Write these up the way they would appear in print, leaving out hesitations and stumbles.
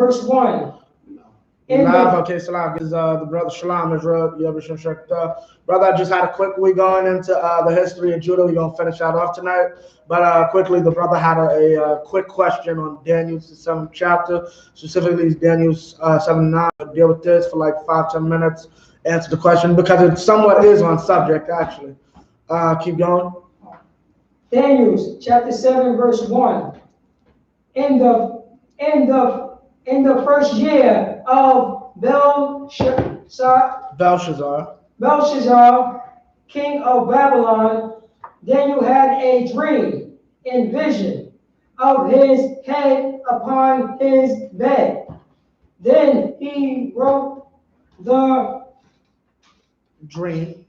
verse 1. Okay, Salam, because the brother Shalom Israel, brother, I just had a quick, we're going into the history of Judah. We're going to finish that off tonight. But quickly, the brother had a quick question on Daniel's 7th chapter, specifically Daniel's 7:9. Deal with this for like 5-10 minutes, answer the question, because it somewhat is on subject, actually. Keep going. Daniel chapter 7, verse 1. In the first year of Belshazzar, king of Babylon, Daniel had a dream and vision of his head upon his bed. Then he wrote the dream.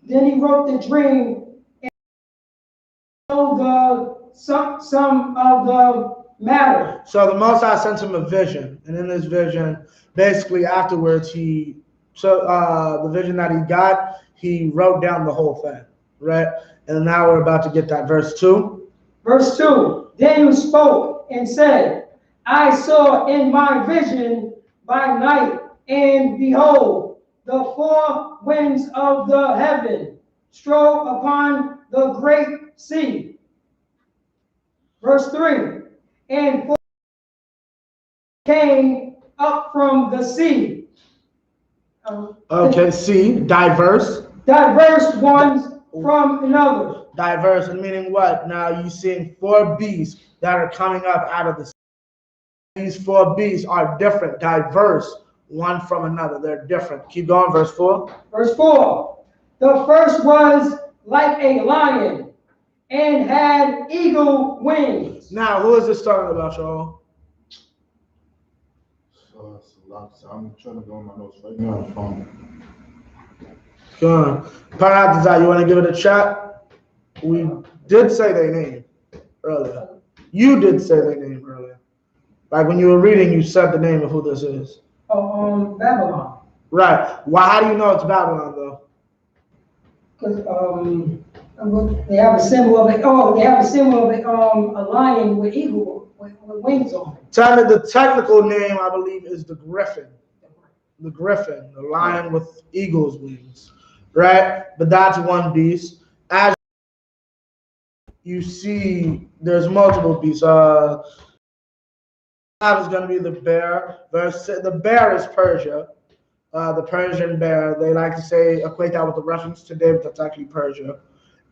Some of the matter. So the Most High sent him a vision, and in this vision, basically afterwards, the vision that he got, he wrote down the whole thing, right? And now we're about to get that verse 2. Verse 2, Daniel spoke and said, I saw in my vision by night, and behold, the 4 winds of the heaven strode upon the great sea. Verse 3, and 4 came up from the sea. See, diverse ones from another. Diverse, and meaning what? Now you're seeing 4 beasts that are coming up out of the sea. These 4 beasts are different, diverse, one from another. They're different. Keep going, verse 4. Verse 4. The first was like a lion and had eagle wings. Now, who is this talking about, y'all? I'm trying to go on my notes right now. Good. Paradise, you want to give it a chat? We did say their name earlier. You did say their name earlier. Like when you were reading, you said the name of who this is. Babylon. Right. Why? How do you know it's Babylon, though? Because they have a symbol of it. Oh, they have a symbol of it. A lion with eagle with wings on it. The technical name, I believe, is the griffin. The griffin, the lion with eagle's wings, right? But that's one beast. As you see, there's multiple beasts. Is going to be the bear. The bear is Persia. The Persian bear. They like to say, equate that with the Russians today, but that's actually Persia.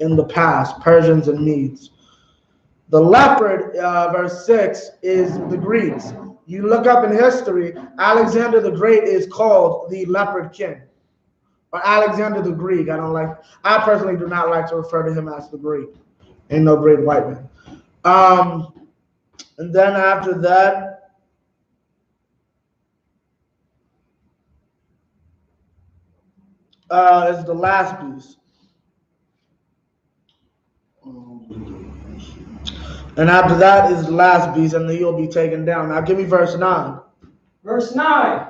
In the past, Persians and Medes. The leopard, verse 6, is the Greeks. You look up in history, Alexander the Great is called the leopard king. Or Alexander the Greek. I personally do not like to refer to him as the Greek. Ain't no great white man. And then after that, is the last beast. And after that is the last beast, and then you'll be taken down. Now give me verse 9. Verse 9.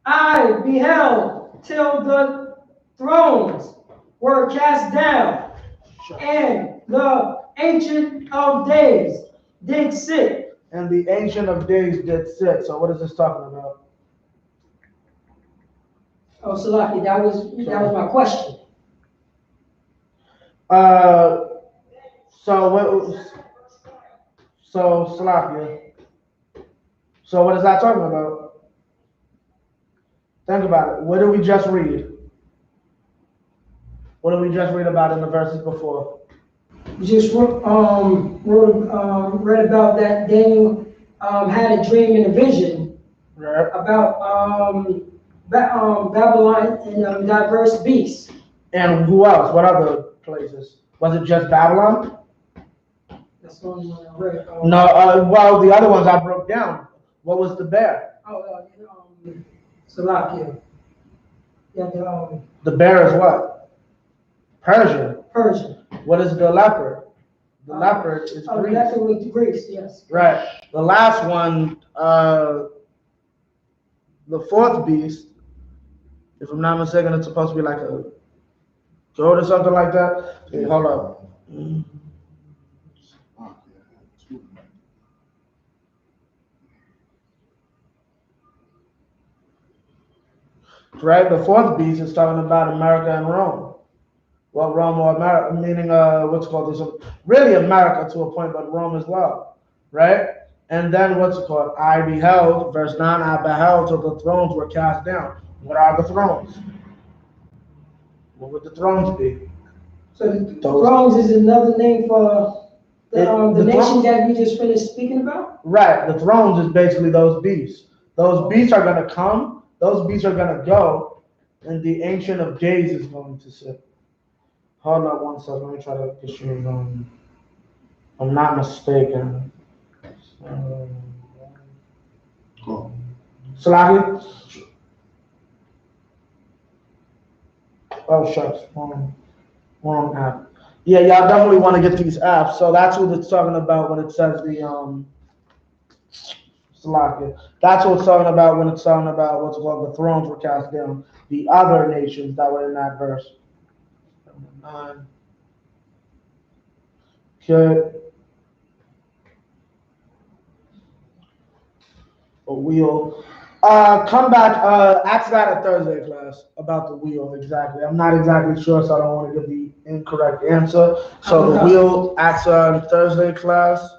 I beheld till the thrones were cast down, and the Ancient of Days did sit. And the Ancient of Days did sit. So what is this talking about? Oh, Salaki, that was my question. So Salakia. So what is that talking about? Think about it. What did we just read? What did we just read about in the verses before? We just read about that Daniel had a dream and a vision about Babylon and diverse beasts. And who else? What other places? Was it just Babylon? That's the only one I read. No, well, the other ones I broke down. What was the bear? Salakia. Yeah, the bear is what? Persia. Persia. What is the leopard? The leopard is Greece. The leopard was Greece, yes. Right. The last one, the 4th beast, if I'm not mistaken, it's supposed to be like a goat or something like that. Okay, hold up. right? The fourth beast is talking about America and Rome. Well, Rome or America, meaning what's called this, really America to a point, but Rome as well, right? And then what's it called? I beheld, verse 9, I beheld till the thrones were cast down. What are the thrones? What would the thrones be? So the thrones is another name for the nation that we just finished speaking about? Right, the thrones is basically those beasts. Those beasts are going to come, those beasts are going to go, and the Ancient of Days is going to sit. Hold on one second, let me try to get you, I'm not mistaken. Oh. Salaki? Oh, shucks, wrong app. Yeah, y'all definitely want to get these apps. So that's what it's talking about when it says the, Salaki. That's what it's talking about when it's talking about what's called the thrones were cast down. The other nations that were in that verse. 9. Okay. A wheel. Come back, ask that at Thursday class about the wheel exactly. I'm not exactly sure, so I don't want to give the incorrect answer. So the wheel, ask in Thursday class.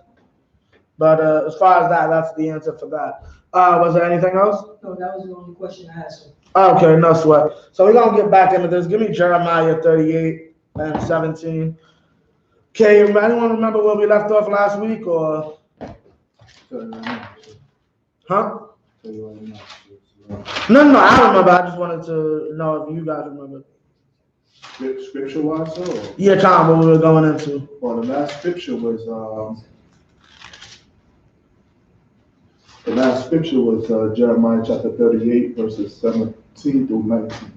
But as far as that, that's the answer for that. Was there anything else? No, that was the only question I asked him. Okay, no sweat. So we're gonna get back into this. Give me Jeremiah 38 and 17. Okay, anyone remember where we left off last week or? Huh? No, I remember. I just wanted to know if you guys remember. Scripture wise, so? Yeah, Tom, what we were going into. Well, the last scripture was Jeremiah chapter 38, verses 17 through 19.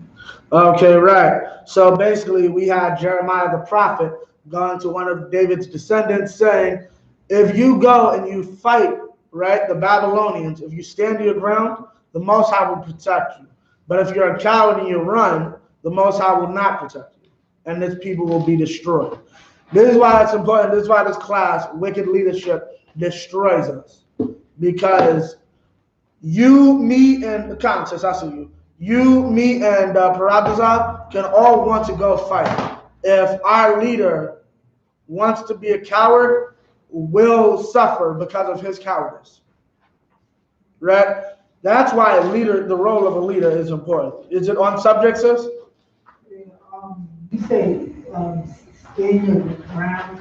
Okay, right. So basically, we had Jeremiah the prophet going to one of David's descendants saying, if you go and you fight, right, the Babylonians, if you stand your ground, the Most High will protect you. But if you're a coward and you run, the Most High will not protect you. And this people will be destroyed. This is why it's important. This is why this class, wicked leadership, destroys us. Because you, me, and Conscious, I see you. You, me, and Parabazar can all want to go fight. If our leader wants to be a coward, will suffer because of his cowardice. Right? That's why a leader, the role of a leader is important. Is it on subject, sis? You say stand your ground.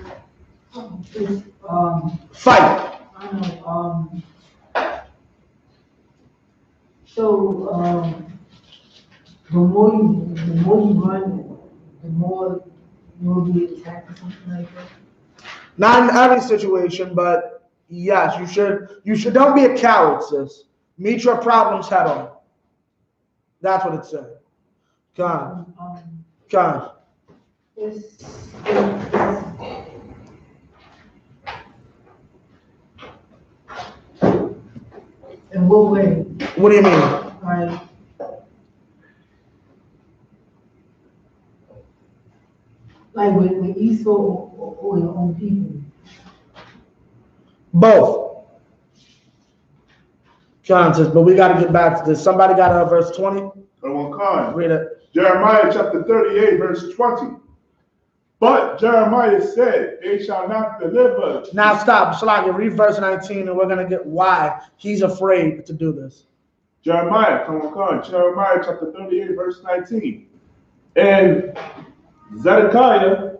Fight. I know. So the more you run, the more you'll be attacked or something like that. Not in every situation, but yes, you should don't be a coward, sis. Meet your problems head on. That's what it said. Con. In what way? What do you mean? Like with I.S.U.P.K or your own people? Both. Conscious, but we got to get back to this. Somebody got verse 20? Read it. Jeremiah chapter 38, verse 20. But Jeremiah said, they shall not deliver. Now stop. Shalaki, read verse 19, and we're going to get why he's afraid to do this. Jeremiah chapter 38, verse 19. And Zedekiah,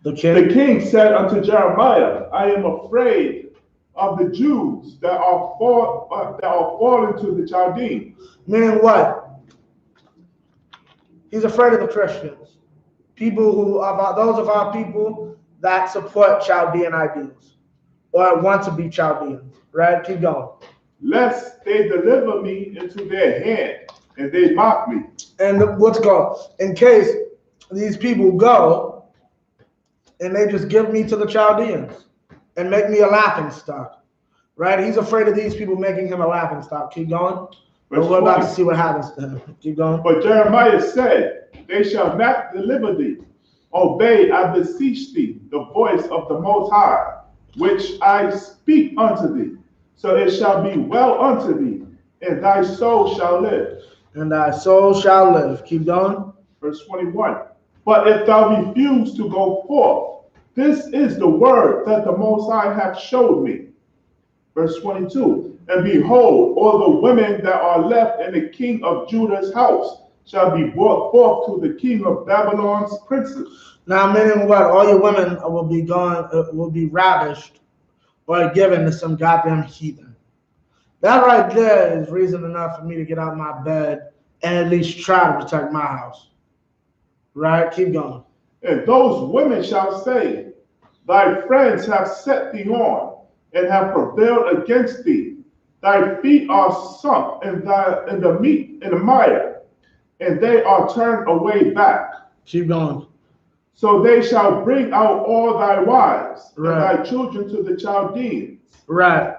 the king said unto Jeremiah, I am afraid of the Jews that are fallen to the Chaldeans. Meaning what? He's afraid of the Christians. People who are those of our people that support Chaldean ideals or want to be Chaldeans. Right? Keep going. Lest they deliver me into their hand and they mock me. And what's called, in case these people go and they just give me to the Chaldeans and make me a laughing stock. Right? He's afraid of these people making him a laughing stock. Keep going. But we're about to see what happens to him. Keep going. But Jeremiah said, they shall not deliver thee. Obey, I beseech thee, the voice of the Most High, which I speak unto thee. So it shall be well unto thee, and thy soul shall live. And thy soul shall live. Keep going. Verse 21. But if thou refuse to go forth, this is the word that the Most High hath showed me. Verse 22. And behold, all the women that are left in the king of Judah's house shall be brought forth to the king of Babylon's princes. Now, meaning what? All your women will be ravished or given to some goddamn heathen. That right there is reason enough for me to get out of my bed and at least try to protect my house. Right? Keep going. And those women shall say, thy friends have set thee on and have prevailed against thee. Thy feet are sunk in the mire, and they are turned away back. Keep going. So they shall bring out all thy wives Right. and thy children to the Chaldeans. Right.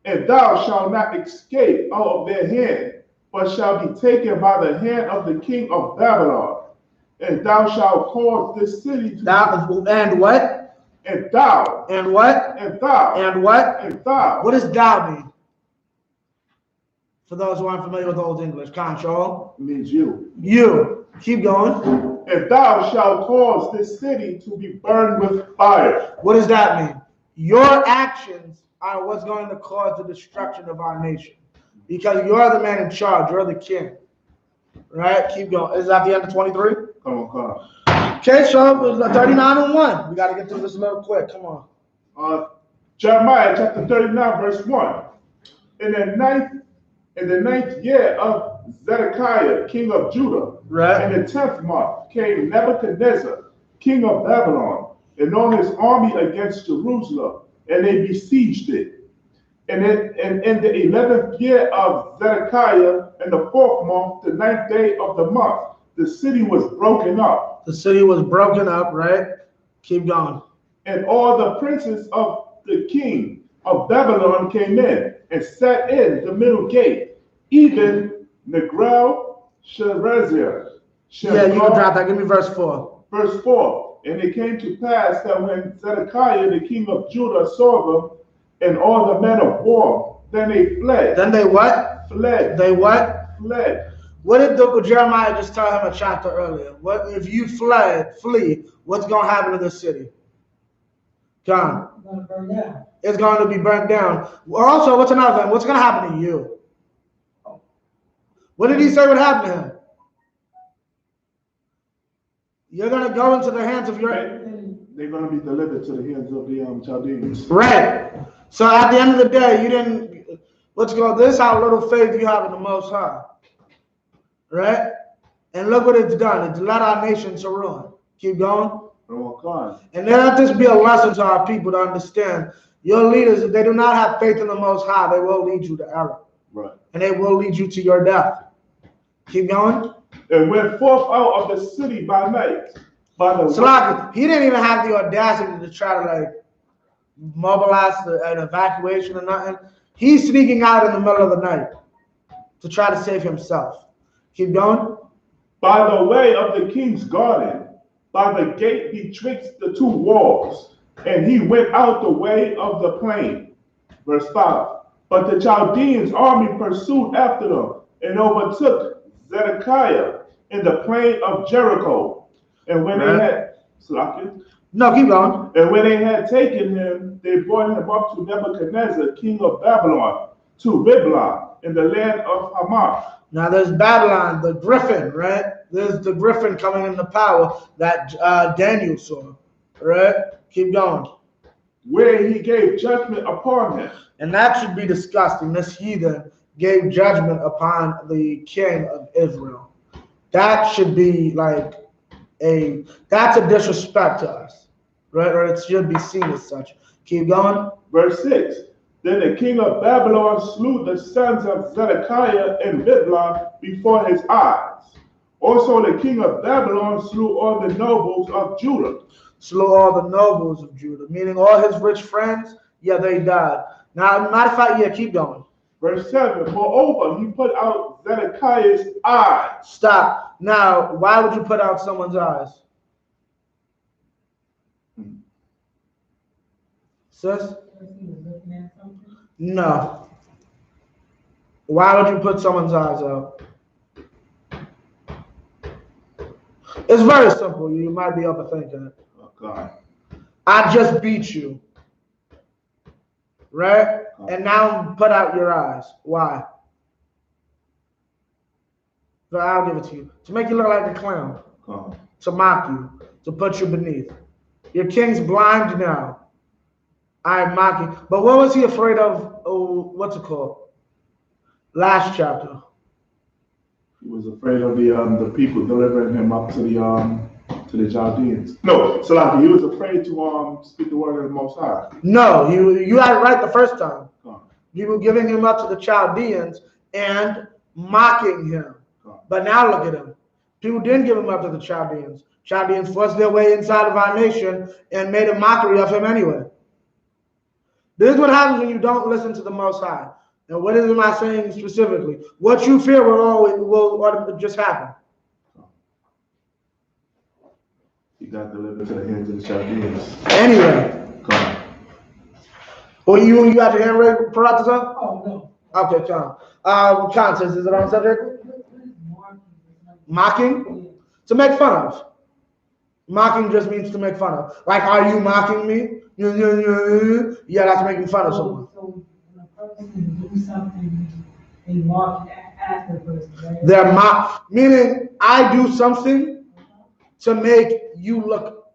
And thou shalt not escape out of their hand, but shall be taken by the hand of the king of Babylon. And thou shalt cause this city to And what? And thou. And what? And thou. And what? And thou. What does thou mean? For those who aren't familiar with Old English, control. Means you. You. Keep going. And thou shalt cause this city to be burned with fire. What does that mean? Your actions are what's going to cause the destruction of our nation. Because you're the man in charge. You're the king. Right? Keep going. Is that the end of 23? Come on. Okay, so 39 and 1. We got to get through this a little quick. Come on. Jeremiah chapter 39, verse 1. In the ninth year of Zedekiah, king of Judah, right, in the 10th month, came Nebuchadnezzar, king of Babylon, and all his army against Jerusalem, and they besieged it. And in the 11th year of Zedekiah, in the 4th month, the 9th day of the month, the city was broken up. The city was broken up, right? Keep going. And all the princes of the king of Babylon came in and sat in the middle gate, even Negrel Sherezer. Yeah, you can drop that. Give me verse 4. Verse 4. And it came to pass that when Zedekiah, the king of Judah, saw them and all the men of war, then they fled. Then they what? Fled. They what? Fled. What did Jeremiah just tell him a chapter earlier? What if you flee? What's going to happen to this city? Gone. It's gonna burn down. It's going to be burnt down. Also, what's another thing? What's going to happen to you? What did he say would happen to him? You're going to go into the hands of your... They're going to be delivered to the hands of the Chaldeans. Right. So at the end of the day, you didn't... This is how little faith you have in the Most High. Right? And look what it's done. It's led our nation to ruin. Keep going. And then let this be a lesson to our people to understand. Your leaders, if they do not have faith in the Most High, they will lead you to error. Right. And they will lead you to your death. Keep going. And went forth out of the city by night. So he didn't even have the audacity to try to like mobilize an evacuation or nothing. He's sneaking out in the middle of the night to try to save himself. Keep going. By the way of the king's garden, by the gate betwixt the two walls, and he went out the way of the plain. Verse 5. But the Chaldeans' army pursued after them and overtook Zedekiah in the plain of Jericho. And when they had keep going. And when they had taken him, they brought him up to Nebuchadnezzar, king of Babylon, to Riblah in the land of Hamath. Now there's Babylon, the griffin, right? There's the griffin coming into power that Daniel saw, right? Keep going. Where he gave judgment upon him. And that should be disgusting. This heathen gave judgment upon the king of Israel. That should be like that's a disrespect to us, right? Or it should be seen as such. Keep going. Verse 6. Then the king of Babylon slew the sons of Zedekiah in Riblah before his eyes. Also the king of Babylon slew all the nobles of Judah. Slew all the nobles of Judah, meaning all his rich friends, yeah, they died. Now, matter of fact, yeah, keep going. Verse 7, moreover, he put out Zedekiah's eyes. Stop. Now, why would you put out someone's eyes? Sis? No. Why would you put someone's eyes out? It's very simple. You might be overthinking it. Okay. I just beat you. Right? And now put out your eyes. Why? So I'll give it to you. To make you look like a clown. To mock you. To put you beneath. Your king's blind now. I'm mocking. But what was he afraid of? Oh, what's it called? Last chapter. He was afraid of the people delivering him up to the Chaldeans. No, Salaki, he was afraid to speak the word of the Most High. No, you had it right the first time. You were giving him up to the Chaldeans and mocking him. But now look at him. People didn't give him up to the Chaldeans. Chaldeans forced their way inside of our nation and made a mockery of him anyway. This is what happens when you don't listen to the Most High. And what am I saying specifically? What you fear will just happen. He got delivered to the hands of the Chaldeans. Anyway. Well, you got your hand ready for out the stuff? Oh, no. Okay, Tom. Context, is it on subject? Mocking? To make fun of. Mocking just means to make fun of. Like, are you mocking me? Yeah, that's making fun of someone. So when a person do something, they mock at the person, right? They're meaning I do something to make you look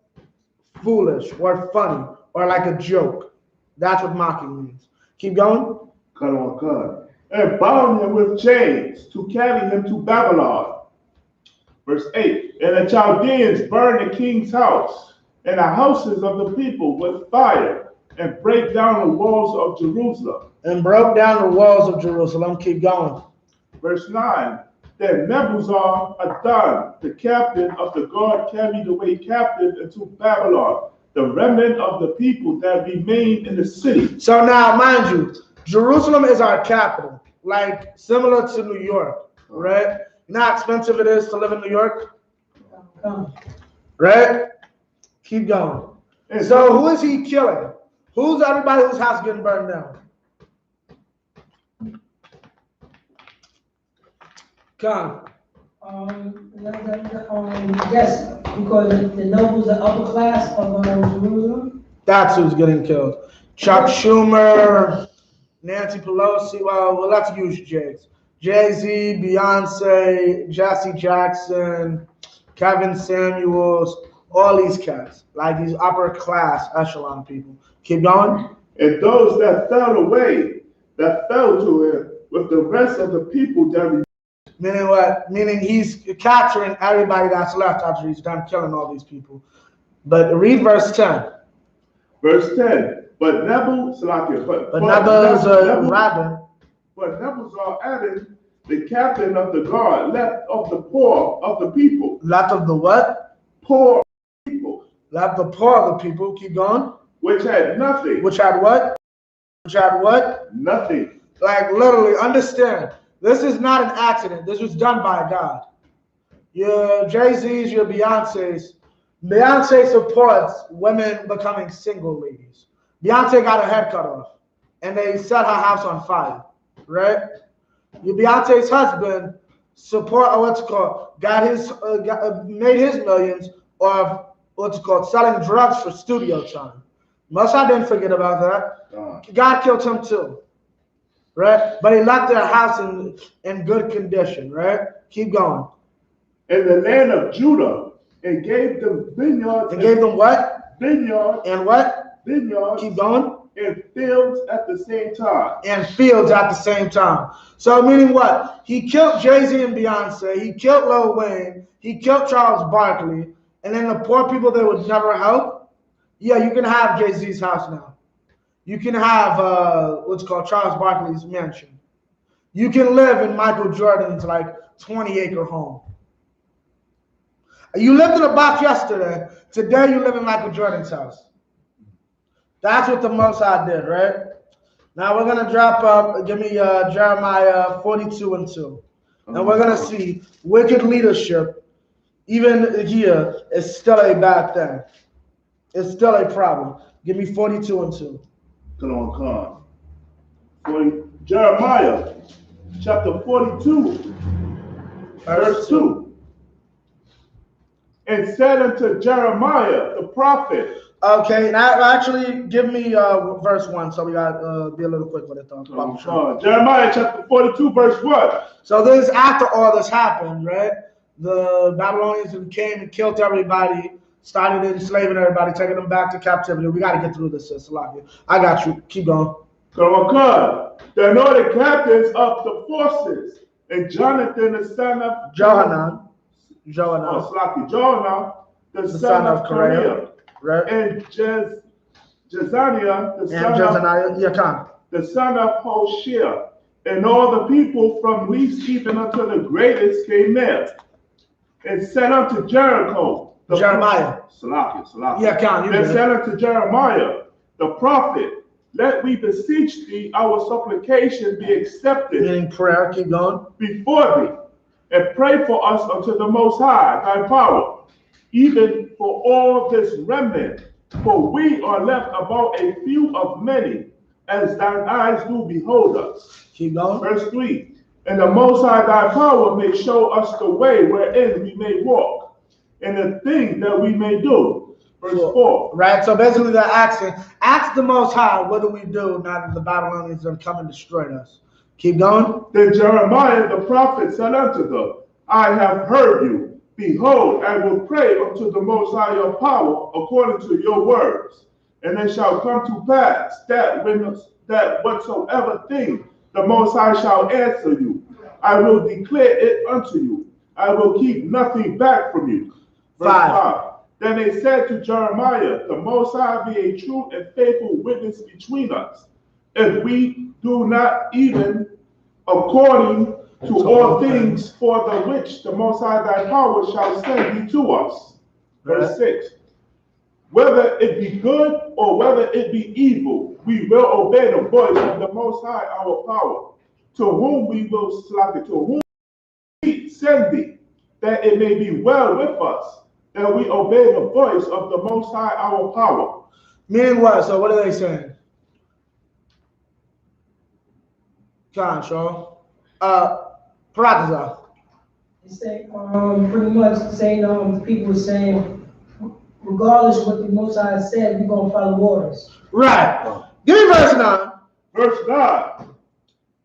foolish or funny or like a joke. That's what mocking means. Keep going. Cut on cut. And bound him with chains to carry him to Babylon. Verse 8, and the Chaldeans burned the king's house and the houses of the people with fire and break down the walls of Jerusalem. And broke down the walls of Jerusalem. Keep going. Verse 9, then Nebuzaradan, the captain of the guard, carried away captive into Babylon the remnant of the people that remained in the city. So now, mind you, Jerusalem is our capital, like similar to New York, right? You know how expensive it is to live in New York? Right? Keep going. And so who is he killing? Who's everybody whose house getting burned down? Come. Yes, because the nobles are upper class of Jerusalem. That's who's getting killed. Chuck Schumer, Nancy Pelosi. Well, we'll have to use Jay's. Jay-Z, Beyonce, Jesse Jackson, Kevin Samuels, all these cats, like these upper class echelon people. Keep going. And those that fell away, that fell to him with the rest of the people that. Meaning what? Meaning he's capturing everybody that's left after he's done killing all these people. But read verse 10. Verse 10. But Nebuzaradan, the captain of the guard, left of the poor of the people. Left of the what? Poor people. Left the poor of the people. Keep going. Which had nothing. Which had what? Which had what? Nothing. Like literally, understand. This is not an accident. This was done by God. Your Jay-Z's, your Beyonce's. Beyonce supports women becoming single ladies. Beyonce got her head cut off, and they set her house on fire, right? Your Beyonce's husband made his millions off selling drugs for studio time. Moshe didn't forget about that. God killed him too. Right? But he left their house in good condition, right? Keep going. In the land of Judah, and gave them vineyards. And gave them what? Vineyards. And what? Vineyards. Keep going. And fields at the same time. And fields at the same time. So meaning what? He killed Jay-Z and Beyonce. He killed Lil Wayne. He killed Charles Barkley. And then the poor people they would never help. Yeah, you can have Jay-Z's house now. You can have Charles Barkley's mansion. You can live in Michael Jordan's 20-acre home. You lived in a box yesterday. Today you live in Michael Jordan's house. That's what the Most High did, right? Now we're gonna drop up. Give me Jeremiah 42:2, and we're gonna see wicked leadership. Even here is still a bad thing. It's still a problem. Give me 42:2. Come on, come. Jeremiah chapter 42, verse 2. and said unto Jeremiah the prophet. Okay, now actually give me verse 1, so we got be a little quick with it though. Jeremiah chapter 42, verse 1. So this is after all this happened, right? The Babylonians came and killed everybody, started enslaving everybody, taking them back to captivity. We got to get through this, Sister Lakia. I got you. Keep going. The anointed captains of the forces, and Jonathan the son of Johanan, the son of Kareah, right? and Jezaniah the son of Hoshea, and all the people from least even unto the greatest came there, and said unto Jericho, Jeremiah. And said unto Jeremiah the prophet, let we beseech thee, our supplication be accepted. Meaning prayer, keep going. Before thee, and pray for us unto the Most High, thy power, even for all this remnant. For we are left about a few of many, as thine eyes do behold us. Keep going. Verse 3. And the Most High thy power may show us the way wherein we may walk, and the thing that we may do. Verse 4. Right, so basically they're asking, ask the Most High, what do we do now that the Babylonians have come and destroyed us? Keep going. Then Jeremiah the prophet said unto them, I have heard you. Behold, I will pray unto the Most High your power according to your words. And it shall come to pass that whatsoever thing the Most High shall answer you, I will declare it unto you. I will keep nothing back from you. Verse 5. Then they said to Jeremiah, the Most High be a true and faithful witness between us, if we do not even according to all things for the which the Most High thy power shall send thee to us. Verse 6. Whether it be good or whether it be evil, we will obey the voice of the Most High our power, to whom we will send thee, that it may be well with us, that we obey the voice of the Most High our power. Meaning what? So what are they saying? Come on, Sean. Paratiza. They say, pretty much saying, people were saying, regardless of what the Most High said, we're going to follow orders. Right. Give me verse 9. Verse 9.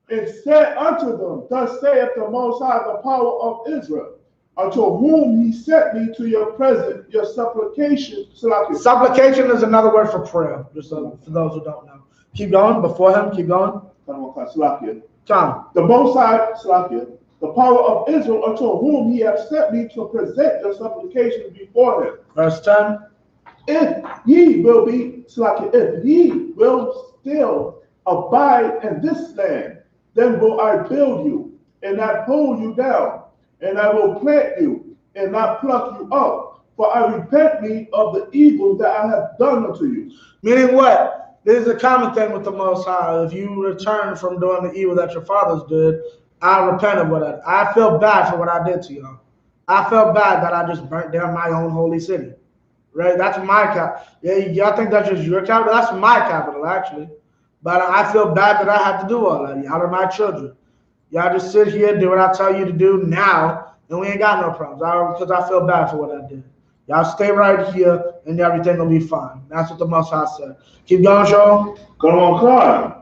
And said unto them, thus saith the Most High, the power of Israel, unto whom he sent me to your present, your supplication. Supplication is another word for prayer, just for those who don't know. Keep going. Before him, keep going. Come. The Most High, the power of Israel, unto whom he hath sent me to present your supplication before him. Verse 10. If ye will still abide in this land, then will I build you and not pull you down, and I will plant you and not pluck you up. For I repent me of the evil that I have done unto you. Meaning what? This is a common thing with the Most High. If you return from doing the evil that your fathers did, I repent of what I feel bad for what I did to y'all. I felt bad that I just burnt down my own holy city. Right? That's my capital. Yeah, y'all think that's just your capital? That's my capital, actually. But I feel bad that I had to do all that. Y'all are my children. Y'all just sit here, do what I tell you to do now, and we ain't got no problems. Because I feel bad for what I did. Y'all stay right here, and everything will be fine. That's what the Most High said. Keep going, Sean. Go on, Clyde.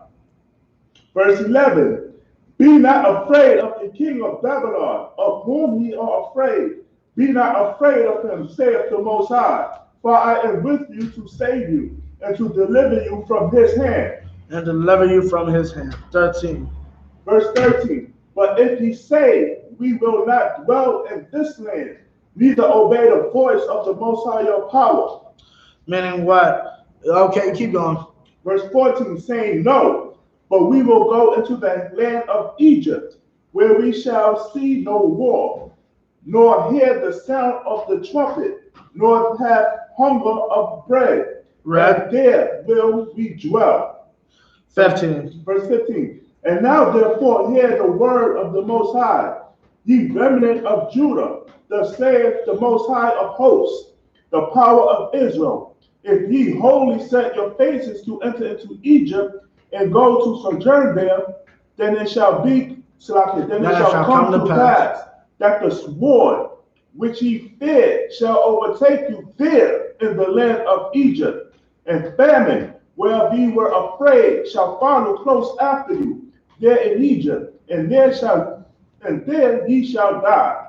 Verse 11. Be not afraid of the king of Babylon, of whom ye are afraid. Be not afraid of him, saith the Most High. For I am with you to save you, and to deliver you from his hand. And deliver you from his hand. 13. Verse 13. But if ye say, we will not dwell in this land, neither obey the voice of the Most High your power. Meaning what? Okay, keep going. Verse 14, saying, no, but we will go into the land of Egypt, where we shall see no war, nor hear the sound of the trumpet, nor have hunger of bread. Right. And there will we dwell. 15. Verse 15. And now therefore hear the word of the Most High, ye remnant of Judah. Thus saith the Most High of hosts, the power of Israel. If ye wholly set your faces to enter into Egypt and go to sojourn there, then it shall be, then it shall come to pass that the sword which ye feared shall overtake you there in the land of Egypt, and famine, whereof ye were afraid, shall follow close after you there in Egypt, and there ye shall die.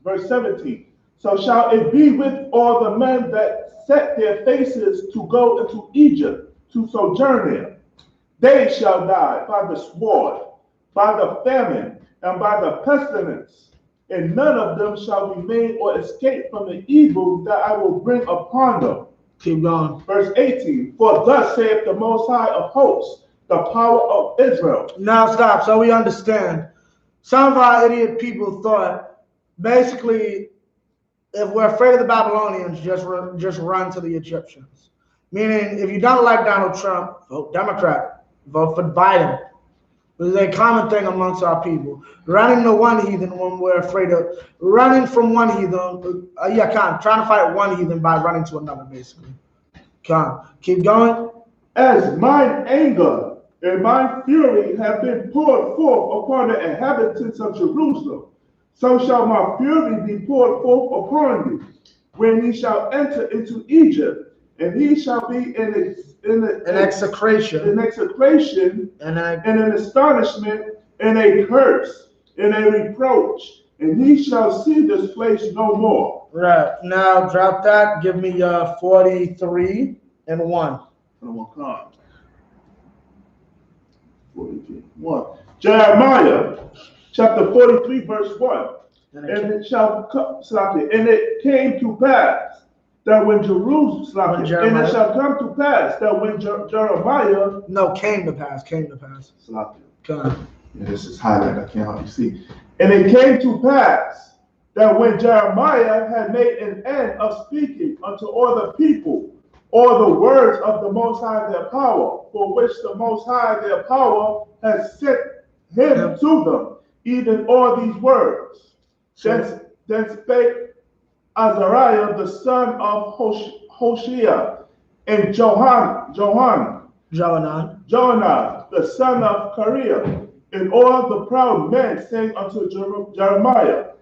Verse 17. So shall it be with all the men that set their faces to go into Egypt to sojourn there. They shall die by the sword, by the famine, and by the pestilence, and none of them shall remain or escape from the evil that I will bring upon them. Keep going. Verse 18, for thus saith the Most High of hosts, the power of Israel. Now stop, so we understand. Some of our idiot people thought, basically, if we're afraid of the Babylonians, just run to the Egyptians. Meaning, if you don't like Donald Trump, vote Democrat, vote for Biden. This is a common thing amongst our people. Running to one heathen when we're afraid of, running from one heathen, trying to fight one heathen by running to another, basically. Keep going. As mine anger and my fury have been poured forth upon the inhabitants of Jerusalem, so shall my fury be poured forth upon you, when ye shall enter into Egypt, and ye shall be in execration, and an astonishment, and a curse, and a reproach, and ye shall see this place no more. Right. Now drop that. Give me 43 and 1. 43:1. Jeremiah chapter 43, verse 1. And it shall come, and it came to pass that when Jerusalem, and it shall come to pass that when Jeremiah, no, came to pass. Yeah, this is highlighted, I can't hardly see. And it came to pass that when Jeremiah had made an end of speaking unto all the people, all the words of the Most High their power, for which the Most High their power has sent him to them, even all these words. Then spake Azariah the son of Hoshea, and Johanan the son of Kareah, and all the proud men, saying unto Jeremiah,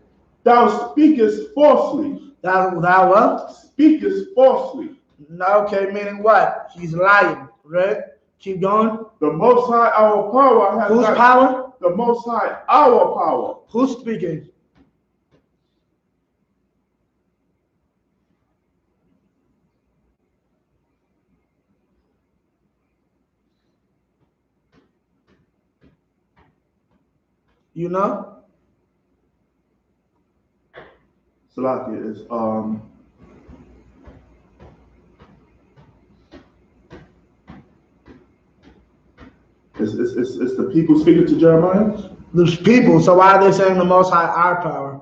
thou speakest falsely. Thou what? Speakest falsely. Okay, meaning what? He's lying, right? Keep going. The Most High our power has. Whose power? The Most High our power. Who's speaking? You know? Salakia is It's the people speaking to Jeremiah? There's people, so why are they saying the Most High our power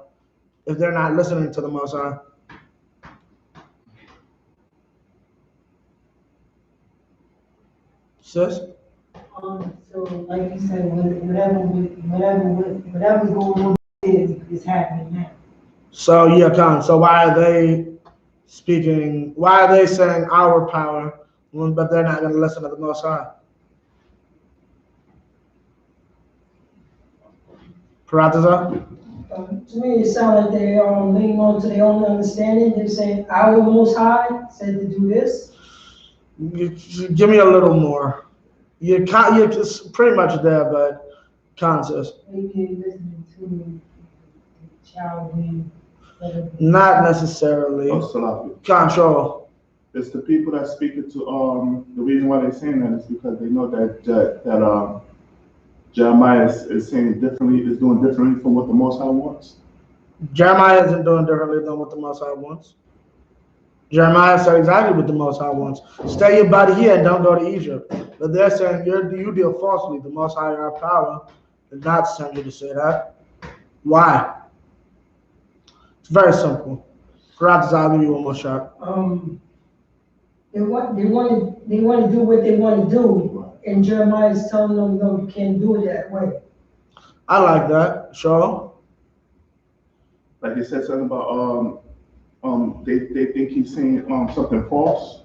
if they're not listening to the Most High? Sis? So like you said, whatever's going on is happening now. So so why are they speaking, why are they saying our power, but they're not going to listen to the Most High? Parataza? To me, it sounds like they are leaning on to their own understanding. They're saying, our Most High said to do this. You give me a little more. You're just pretty much there, but conscious. Maybe listening to the child. Not necessarily. Control. It's the people that speak it to the reason why they're saying that is because they know that Jeremiah is saying differently, is doing differently from what the Most High wants. Jeremiah isn't doing differently than what the Most High wants. Jeremiah said exactly what the Most High wants. Stay your body here and don't go to Egypt. But they're saying you deal falsely. The Most High our power did not send you to say that. Why? It's very simple. Perhaps I'll give you one more shot. They want to do what they want to do, and Jeremiah is telling them, no, you can't do it that way. I like that. Sure. Like you said something about they think he's saying something false.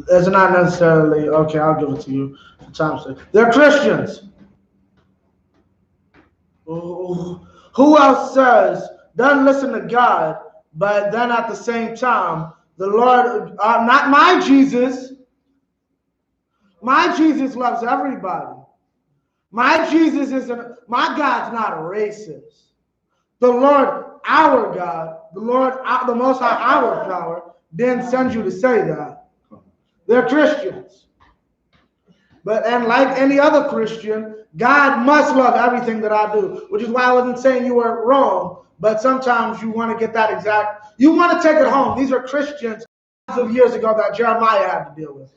It's not necessarily okay. I'll give it to you for time's sake. They're Christians. Who else says doesn't listen to God, but then at the same time, the Lord, not my Jesus loves everybody. My God's not a racist. The Lord, our God, the Lord, the Most High, our power, didn't send you to say that. They're Christians. And like any other Christian, God must love everything that I do, which is why I wasn't saying you were wrong, but sometimes you want to get that exact, you want to take it home. These are Christians of years ago that Jeremiah had to deal with.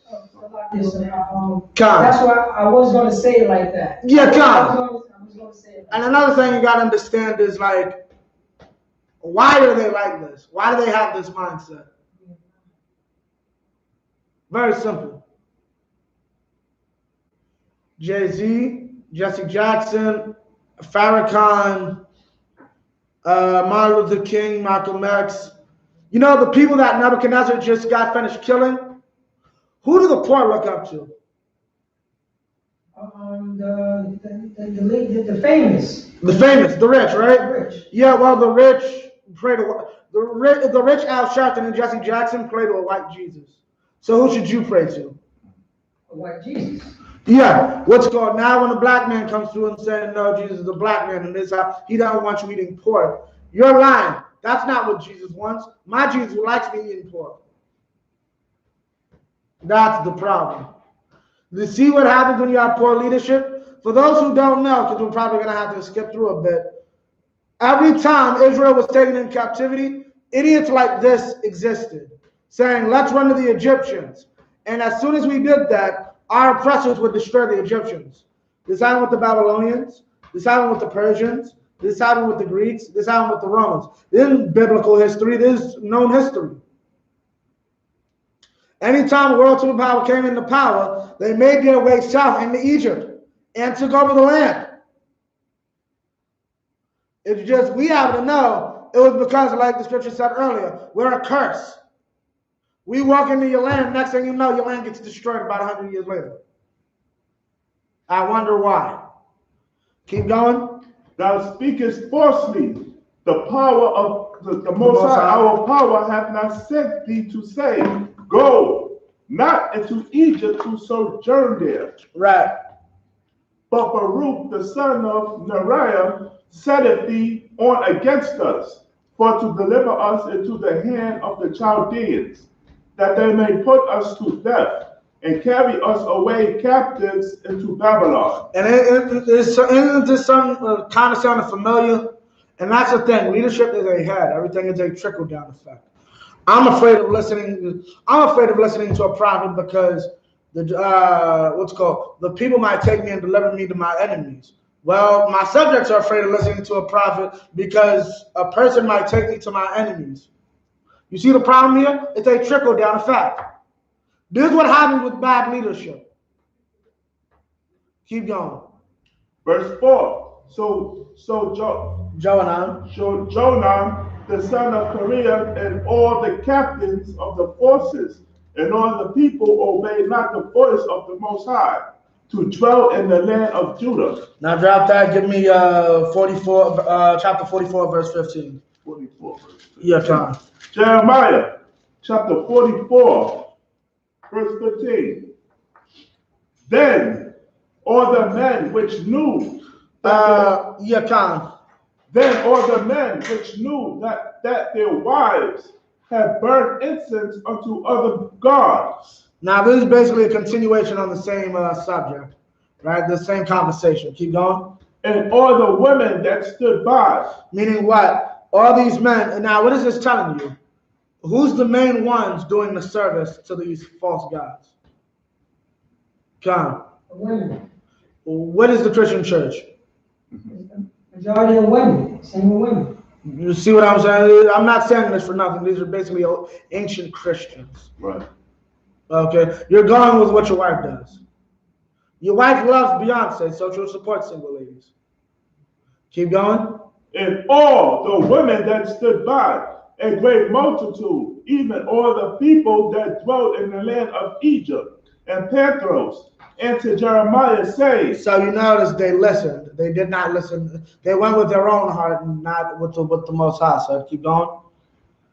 That's why I was going to say it like that. Yeah, I was going to say it like and another thing you got to understand is like, why are they like this? Why do they have this mindset? Very simple. Jay-Z, Jesse Jackson, Farrakhan, Martin Luther King, Malcolm X. You know, the people that Nebuchadnezzar just got finished killing, who do the poor look up to? The famous. The famous, the rich, right? The rich. Yeah, well, the rich pray to the rich Al Sharpton and Jesse Jackson pray to a white Jesus. So who should you pray to? A white Jesus. Yeah, what's called now when a black man comes through and saying, no, Jesus is a black man and this he doesn't want you eating pork. You're lying. That's not what Jesus wants. My Jesus likes me eating pork. That's the problem. You see what happens when you have poor leadership? For those who don't know, because we're probably going to have to skip through a bit, every time Israel was taken in captivity, idiots like this existed, saying, let's run to the Egyptians. And as soon as we did that, our oppressors would destroy the Egyptians. This happened with the Babylonians. This happened with the Persians. This happened with the Greeks. This happened with the Romans. This is biblical history. This is known history. Anytime a world superpower came into power, they made their way south into Egypt and took over the land. It's just, we happen to know it was because, like the scripture said earlier, we're a curse. We walk into your land, next thing you know, your land gets destroyed about 100 years later. I wonder why. Keep going. Thou speakest falsely. The power of the Most High, our power, hath not sent thee to say, go not into Egypt to sojourn there. Right. But Baruch, the son of Neriah, setteth thee on against us, for to deliver us into the hand of the Chaldeans, that they may put us to death and carry us away captives into Babylon. And isn't this kind of sounding familiar? And that's the thing. Leadership is a head. Everything is a trickle-down effect. I'm afraid of listening to a prophet because the people might take me and deliver me to my enemies. Well, my subjects are afraid of listening to a prophet because a person might take me to my enemies. You see the problem here? It's a trickle-down effect. This is what happens with bad leadership. Keep going. Verse 4. So Jonah, the son of Kareah, and all the captains of the forces, and all the people obeyed not the voice of the Most High, to dwell in the land of Judah. Now drop that. Give me 44, chapter 44, verse 15. 44, verse 15. Yeah, John. Jeremiah, chapter 44, verse 15. Then all the men which knew Then all the men which knew that their wives had burned incense unto other gods. Now this is basically a continuation on the same subject, right? The same conversation. Keep going. And all the women that stood by. Meaning what? All these men. And now what is this telling you? Who's the main ones doing the service to these false gods? Come. Women. What is the Christian church? Majority of women. Same with women. You see what I'm saying? I'm not saying this for nothing. These are basically ancient Christians. Right. Okay? You're going with what your wife does. Your wife loves Beyonce, so she'll support single ladies. Keep going. And all the women that stood by, a great multitude, even all the people that dwelt in the land of Egypt, and Pathros, and to Jeremiah, saying, So you notice they listened. They did not listen. They went with their own heart and not with the Most High. So keep going.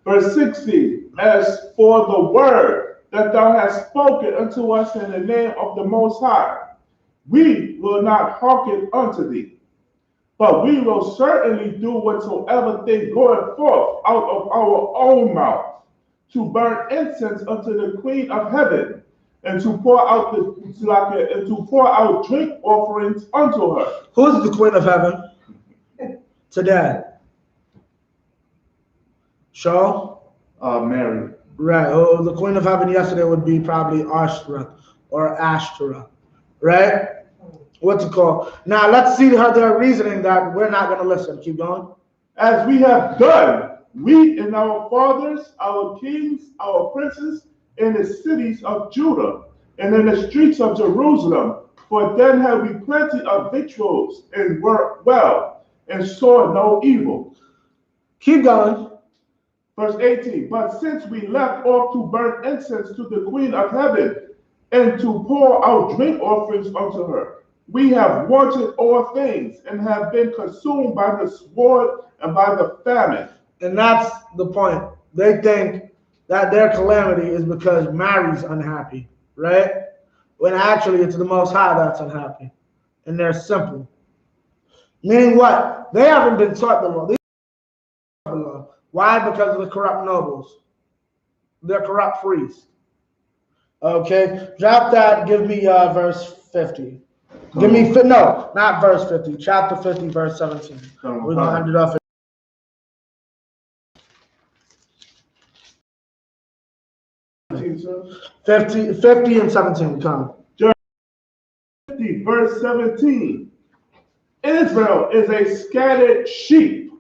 verse 16, as for the word that thou hast spoken unto us in the name of the Most High, we will not hearken unto thee, but we will certainly do whatsoever thing goeth forth out of our own mouth, to burn incense unto the Queen of Heaven, and to pour out drink offerings unto her. Who's the Queen of Heaven today? Shaw? Mary. Right. Oh, the Queen of Heaven yesterday would be probably Ashtra or Ashtora. Right? What's it called? Now let's see their reasoning that we're not going to listen. Keep going. As we have done, we and our fathers, our kings, our princes, in the cities of Judah, and in the streets of Jerusalem, for then had we plenty of victuals, and worked well, and saw no evil. Keep going. Verse 18, but since we left off to burn incense to the Queen of Heaven, and to pour out drink offerings unto her, we have wanted all things, and have been consumed by the sword and by the famine. And that's the point. They think that their calamity is because Mary's unhappy, right? When actually it's the Most High that's unhappy. And they're simple. Meaning what? They haven't been taught the law. They don't know the law. Why? Because of the corrupt nobles. They're corrupt priests. Okay, drop that. Give me verse 50. Give me, no, not verse 50. Chapter 50, verse 17. We're going to end it off. 50 and 17, come. 50, verse 17. Israel is a scattered sheep.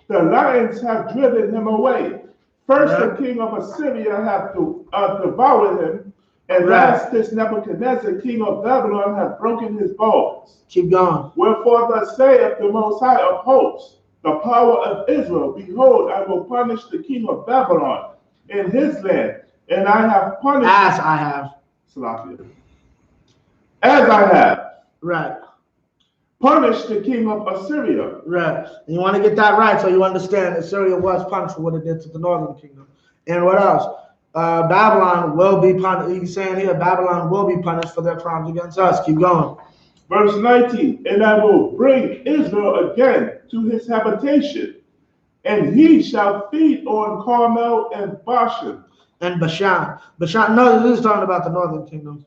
The lions have driven him away. First, the king of Assyria hath devoured him, and last this Nebuchadnezzar, king of Babylon, hath broken his bones. Keep going. Wherefore thus saith the Most High of hosts, the power of Israel, behold, I will punish the king of Babylon in his land, and I have punished. As I have. Salakia. As I have. Right. Punish the king of Assyria. Right. And you want to get that right so you understand Assyria was punished for what it did to the northern kingdom. And what else? Babylon will be punished. He's saying here, Babylon will be punished for their crimes against us. Keep going. Verse 19, and I will bring Israel again to his habitation, and he shall feed on Carmel and Bashan. And Bashan. Bashan, no, this is talking about the northern kingdom.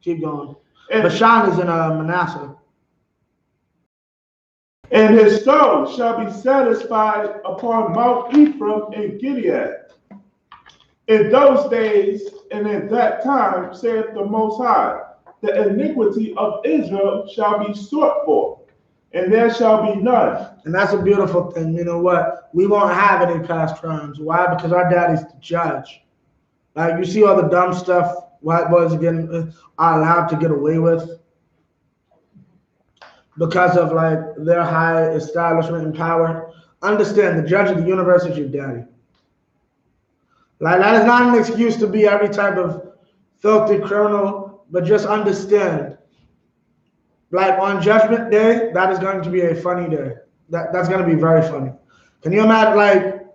Keep going. And Bashan is in Manasseh. And his soul shall be satisfied upon Mount Ephraim and Gilead. In those days and in that time, saith the Most High, the iniquity of Israel shall be sought for, and there shall be none. And that's a beautiful thing. You know what? We won't have any past crimes. Why? Because our daddy's the judge. Like, you see all the dumb stuff white boys are allowed to get away with because of like their high establishment and power. Understand, the judge of the universe is your daddy. Like, that is not an excuse to be every type of filthy criminal, but just understand, like, on Judgment Day, that is going to be a funny day. That's going to be very funny. Can you imagine,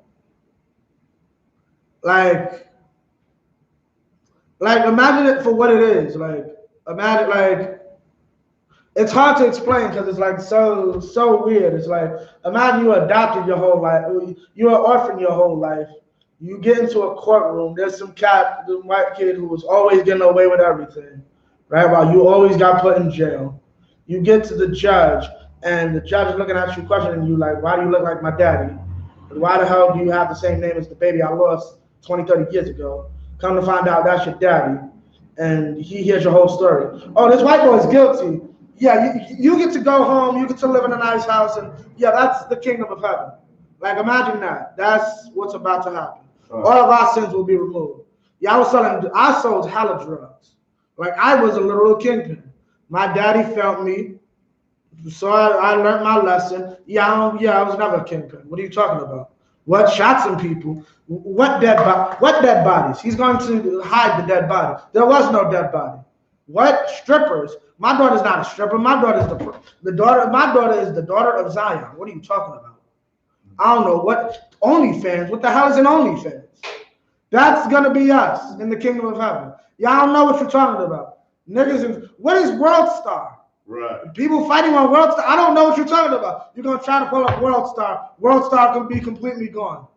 like imagine it for what it is. Like, imagine, like, it's hard to explain because it's like so weird. It's like, imagine you adopted your whole life, you were orphaned your whole life. You get into a courtroom, there's some white kid who was always getting away with everything, right? While you always got put in jail. You get to the judge, and the judge is looking at you, questioning you, like, why do you look like my daddy? Why the hell do you have the same name as the baby I lost 20, 30 years ago? Come to find out that's your daddy. And he hears your whole story. Oh, this white boy is guilty. Yeah, you get to go home, you get to live in a nice house, and yeah, that's the kingdom of heaven. Like, imagine that. That's what's about to happen. All of our sins will be removed. Yeah, I sold hella drugs. Like, I was a literal kingpin. My daddy felt me, so I learned my lesson. I was never a kingpin. What are you talking about? What? Shot some people. What dead bodies? He's going to hide the dead body. There was no dead body. What? Strippers? My daughter's not a stripper. My daughter is the daughter. My daughter is the daughter of Zion. What are you talking about? I don't know what OnlyFans. What the hell is an OnlyFans? That's gonna be us in the kingdom of heaven. Y'all don't know what you're talking about. Niggas, what is World Star? Right. People fighting on World Star. I don't know what you're talking about. You're gonna try to pull up World Star. World Star can be completely gone.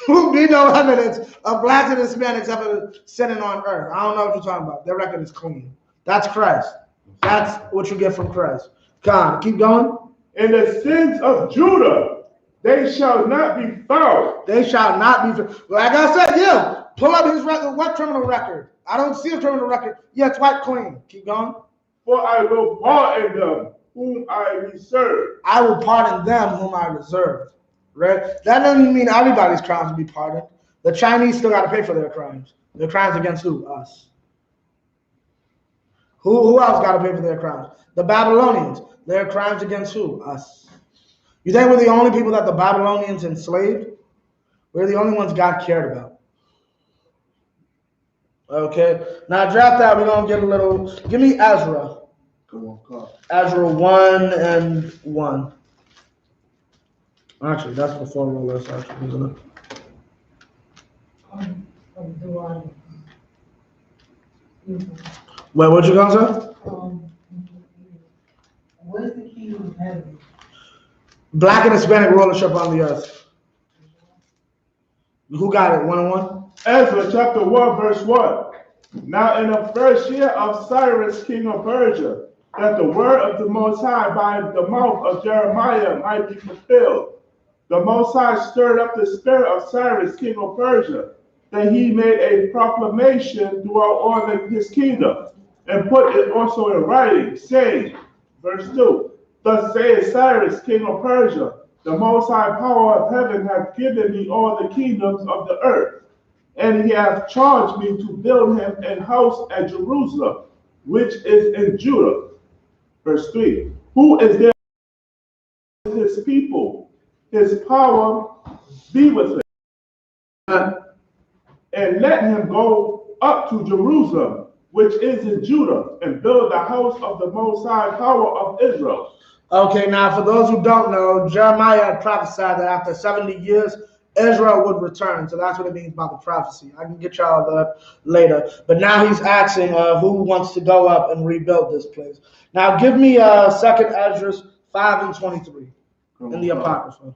There will be no evidence of blacks and Hispanics ever sinning on earth. I don't know what you're talking about. Their record is clean. That's Christ. That's what you get from Christ. God, keep going. In the sins of Judah, they shall not be found. They shall not be. Like I said, yeah. Pull up his record. What criminal record? I don't see a criminal record. Yeah, it's white clean. Keep going. For I will pardon them whom I reserve. I will pardon them whom I reserve. Right? That doesn't mean everybody's crimes will be pardoned. The Chinese still got to pay for their crimes. Their crimes against who? Us. Who else got to pay for their crimes? The Babylonians. Their crimes against who? Us. You think we're the only people that the Babylonians enslaved? We're the only ones God cared about. Okay. Now draft that. We're gonna get a little. Give me Ezra. Come on, come. Ezra 1:1. Actually, that's before all this, actually, isn't it? Wait, what you gonna say? What is the kingdom of heaven? Black and Hispanic rulership on the earth. Who got it? 1:1. Ezra chapter 1, verse 1. Now in the first year of Cyrus, king of Persia, that the word of the Most High by the mouth of Jeremiah might be fulfilled, the Most High stirred up the spirit of Cyrus, king of Persia, that he made a proclamation throughout all his kingdom, and put it also in writing, saying, verse 2, Thus saith Cyrus, king of Persia, the Most High power of heaven hath given me all the kingdoms of the earth, and he hath charged me to build him an house at Jerusalem, which is in Judah. Verse 3, Who is there? His people, his power be with him, and let him go up to Jerusalem, which is in Judah, and build the house of the Most High power of Israel. Okay, now for those who don't know, Jeremiah prophesied that after 70 years, Israel would return. So that's what it means by the prophecy. I can get y'all that later. But now he's asking who wants to go up and rebuild this place. Now give me 2nd Ezra 5:23 in the Apocrypha.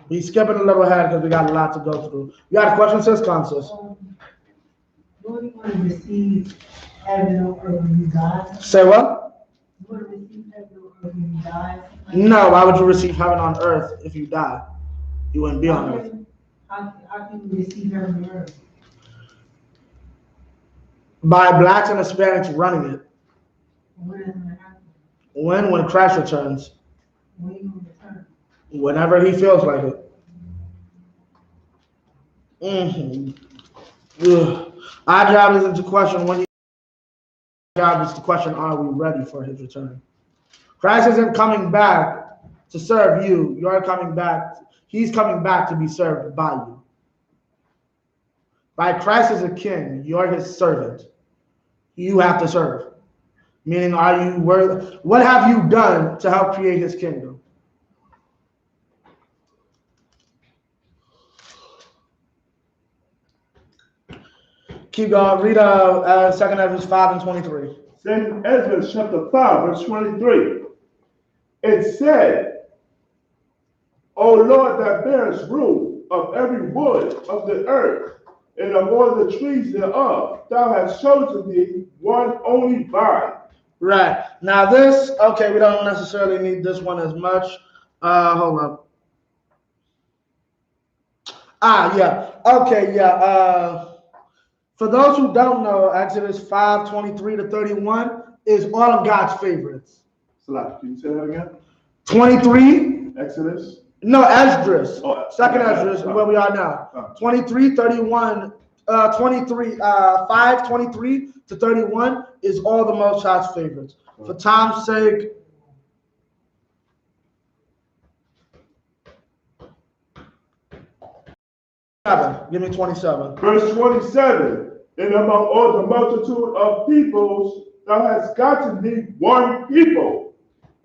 We skipping a little ahead because we got a lot to go through. You got a question, sis? Sis? Lord, you want to receive heaven on earth when you die? Say what? You want to receive heaven on earth when you die? No, why would you receive heaven on earth if you die? You wouldn't be on earth. How can you receive heaven on earth? By blacks and Hispanics running it. When is it going to happen? When Christ returns. When are you going to return? Whenever he feels like it. Our job isn't to question when our job is to question, are we ready for his return? Christ isn't coming back to serve you. You're coming back. He's coming back to be served by you. By Christ as a king, you're his servant. You have to serve. Meaning, are you worthy? What have you done to help create his kingdom? Keep going. Read 2nd Ezra 5:23. 2nd Ezra chapter 5, verse 23. It said, O Lord, that bearest rule of every wood of the earth, and of all the trees thereof, thou hast chosen thee one only vine. Right. Now this, okay, we don't necessarily need this one as much. Hold up. Yeah. Okay, yeah. For those who don't know, Exodus 5:23-31 is all of God's favorites. Salah, can you say that again? 23. Exodus? No, Esdras. Oh, 2nd Esdras, where we are now. 23:31. 5:23-31 is all the Most High's favorites. For time's sake, Give me 27. Verse 27, and among all the multitude of peoples, thou hast gotten thee one people,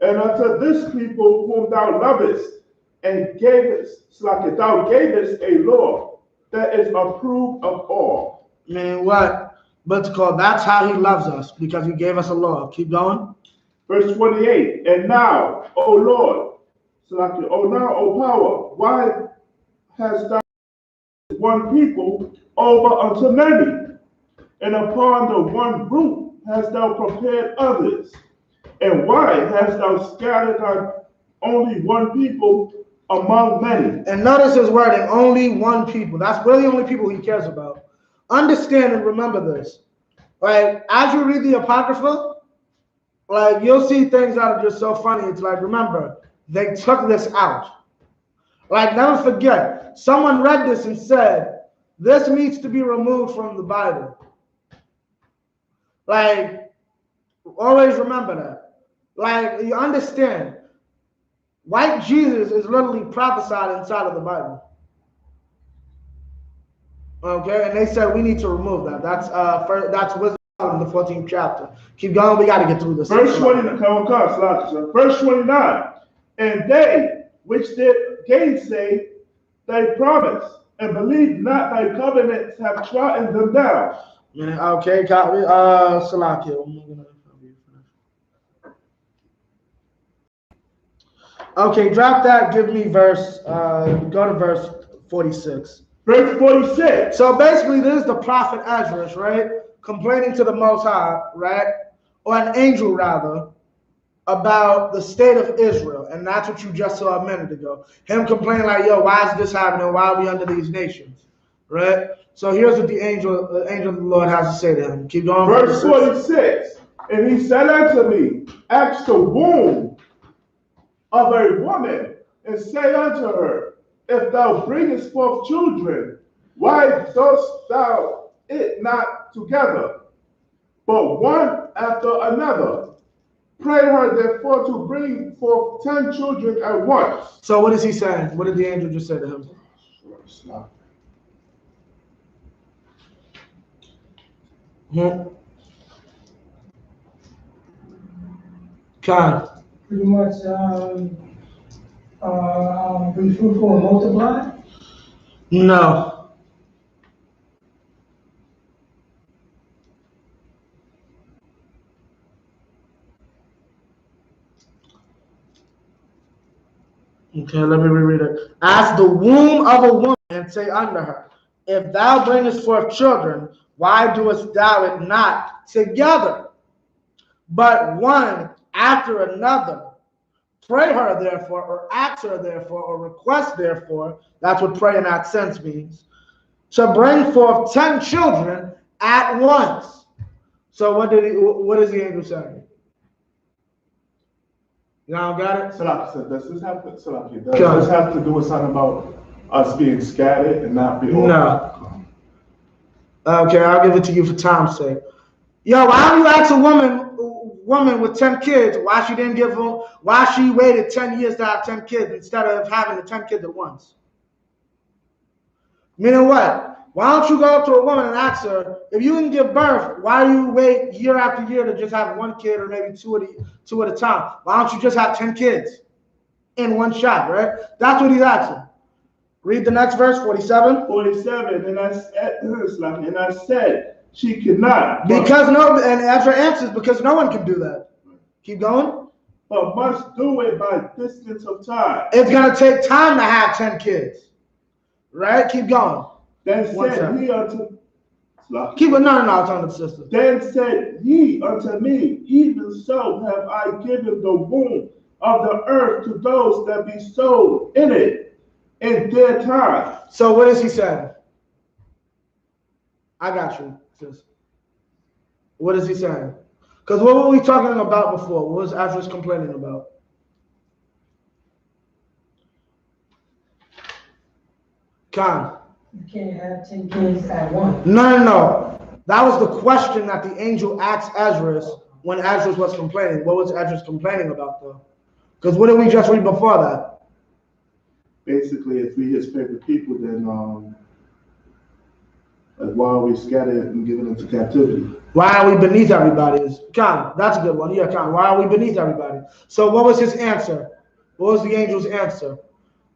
and unto this people whom thou lovest, and gavest, like thou gavest a law that is approved of all. Meaning what? But that's how he loves us, because he gave us a law. Keep going. Verse 28, and now, O Lord, O power, why hast thou one people over unto many? And upon the one root hast thou prepared others. And why hast thou scattered thy only one people among many? And notice his wording, only one people. That's really the only people he cares about. Understand and remember this. Like, as you read the Apocrypha, like, you'll see things that are just so funny. It's like, remember, they took this out. Like, never forget, someone read this and said, this needs to be removed from the Bible. Like, always remember that. Like, you understand, white Jesus is literally prophesied inside of the Bible. Okay, and they said we need to remove that. That's wisdom in the 14th chapter. Keep going, we got to get through this. Verse 29, verse 29, and they which did gainsay thy promise, and believe not thy covenants, have trodden them down. Okay, Salakia. Okay, drop that. Give me verse. Go to verse 46. Verse 46. So basically, this is the prophet Ezra, right, complaining to the Most High, right, or an angel rather, about the state of Israel, and that's what you just saw a minute ago. Him complaining like, "Yo, why is this happening? Why are we under these nations?" Right. So here's what the angel of the Lord has to say to him. Keep going. Verse 46. And he said unto me, ask the womb of a woman, and say unto her, if thou bringest forth children, why dost thou it not together, but one after another? Pray her therefore to bring forth 10 children at once. So what is he saying? What did the angel just say to him? Khan. Pretty much, be fruitful and multiply. No. Okay, let me reread it. As the womb of a woman, and say unto her, if thou bringest forth children, why doest thou it not together, but one after another? Pray her therefore, or ask her therefore, or request therefore, that's what pray in that sense means, to bring forth 10 children at once. So what is the angel saying? You all got it? Salaki, does this have to do with something about us being scattered and not being? No. Okay, I'll give it to you for time's sake. Yo, why don't you ask a woman with 10 kids why she didn't give them, why she waited 10 years to have 10 kids instead of having the 10 kids at once? Meaning what? Why don't you go up to a woman and ask her, if you can give birth, why do you wait year after year to just have one kid or maybe two at a time? Why don't you just have 10 kids in one shot, right? That's what he's asking. Read the next verse, 47. 47, and I said, she cannot. Because and Ezra answers, because no one can do that. Keep going. But must do it by distance of time. It's going to take time to have 10 kids. Right? Keep going. Then said he unto Keep it, no, it's on the sister. Then said ye unto me, even so have I given the womb of the earth to those that be sown in it in their time. So what is he saying? I got you, sis. What is he saying? Because what were we talking about before? What was Ezra complaining about? Khan. You can't have 10 kids at once. No. That was the question that the angel asked Ezra when Ezra was complaining. What was Ezra complaining about, though? Because what did we just read before that? Basically, if we his favorite people, then Like, why are we scattered and given into captivity? Why are we beneath everybody? That's a good one. Yeah, Khan. Why are we beneath everybody? So what was his answer? What was the angel's answer?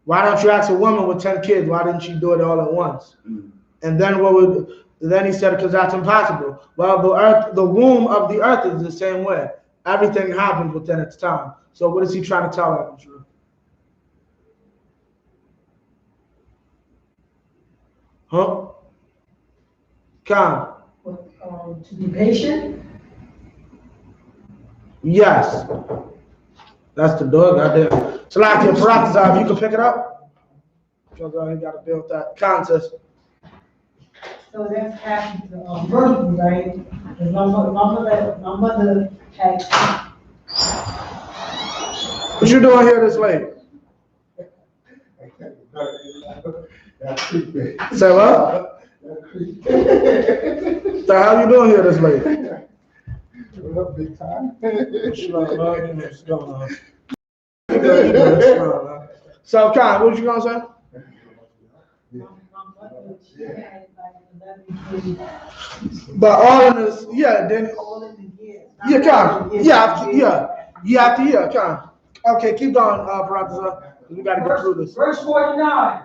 Why don't you ask a woman with 10 kids? Why didn't she do it all at once? And then then he said, because that's impossible. Well, the womb of the earth is the same way. Everything happens within its time. So what is he trying to tell us? Huh? Khan. To be patient. Yes. That's the door, goddamn. So like your Paratazar, you can pick it up. Because he got to deal with that contest. So that's happened to birth, right? Because my mother had. What you doing here this late? Say what? The hell you doing here this late? Big time. What's going on? So, Khan, what you gonna say? But all in this, yeah, then, yeah, Khan, yeah, Khan. Okay, keep going, Paratazar. We gotta get through this. Verse 49.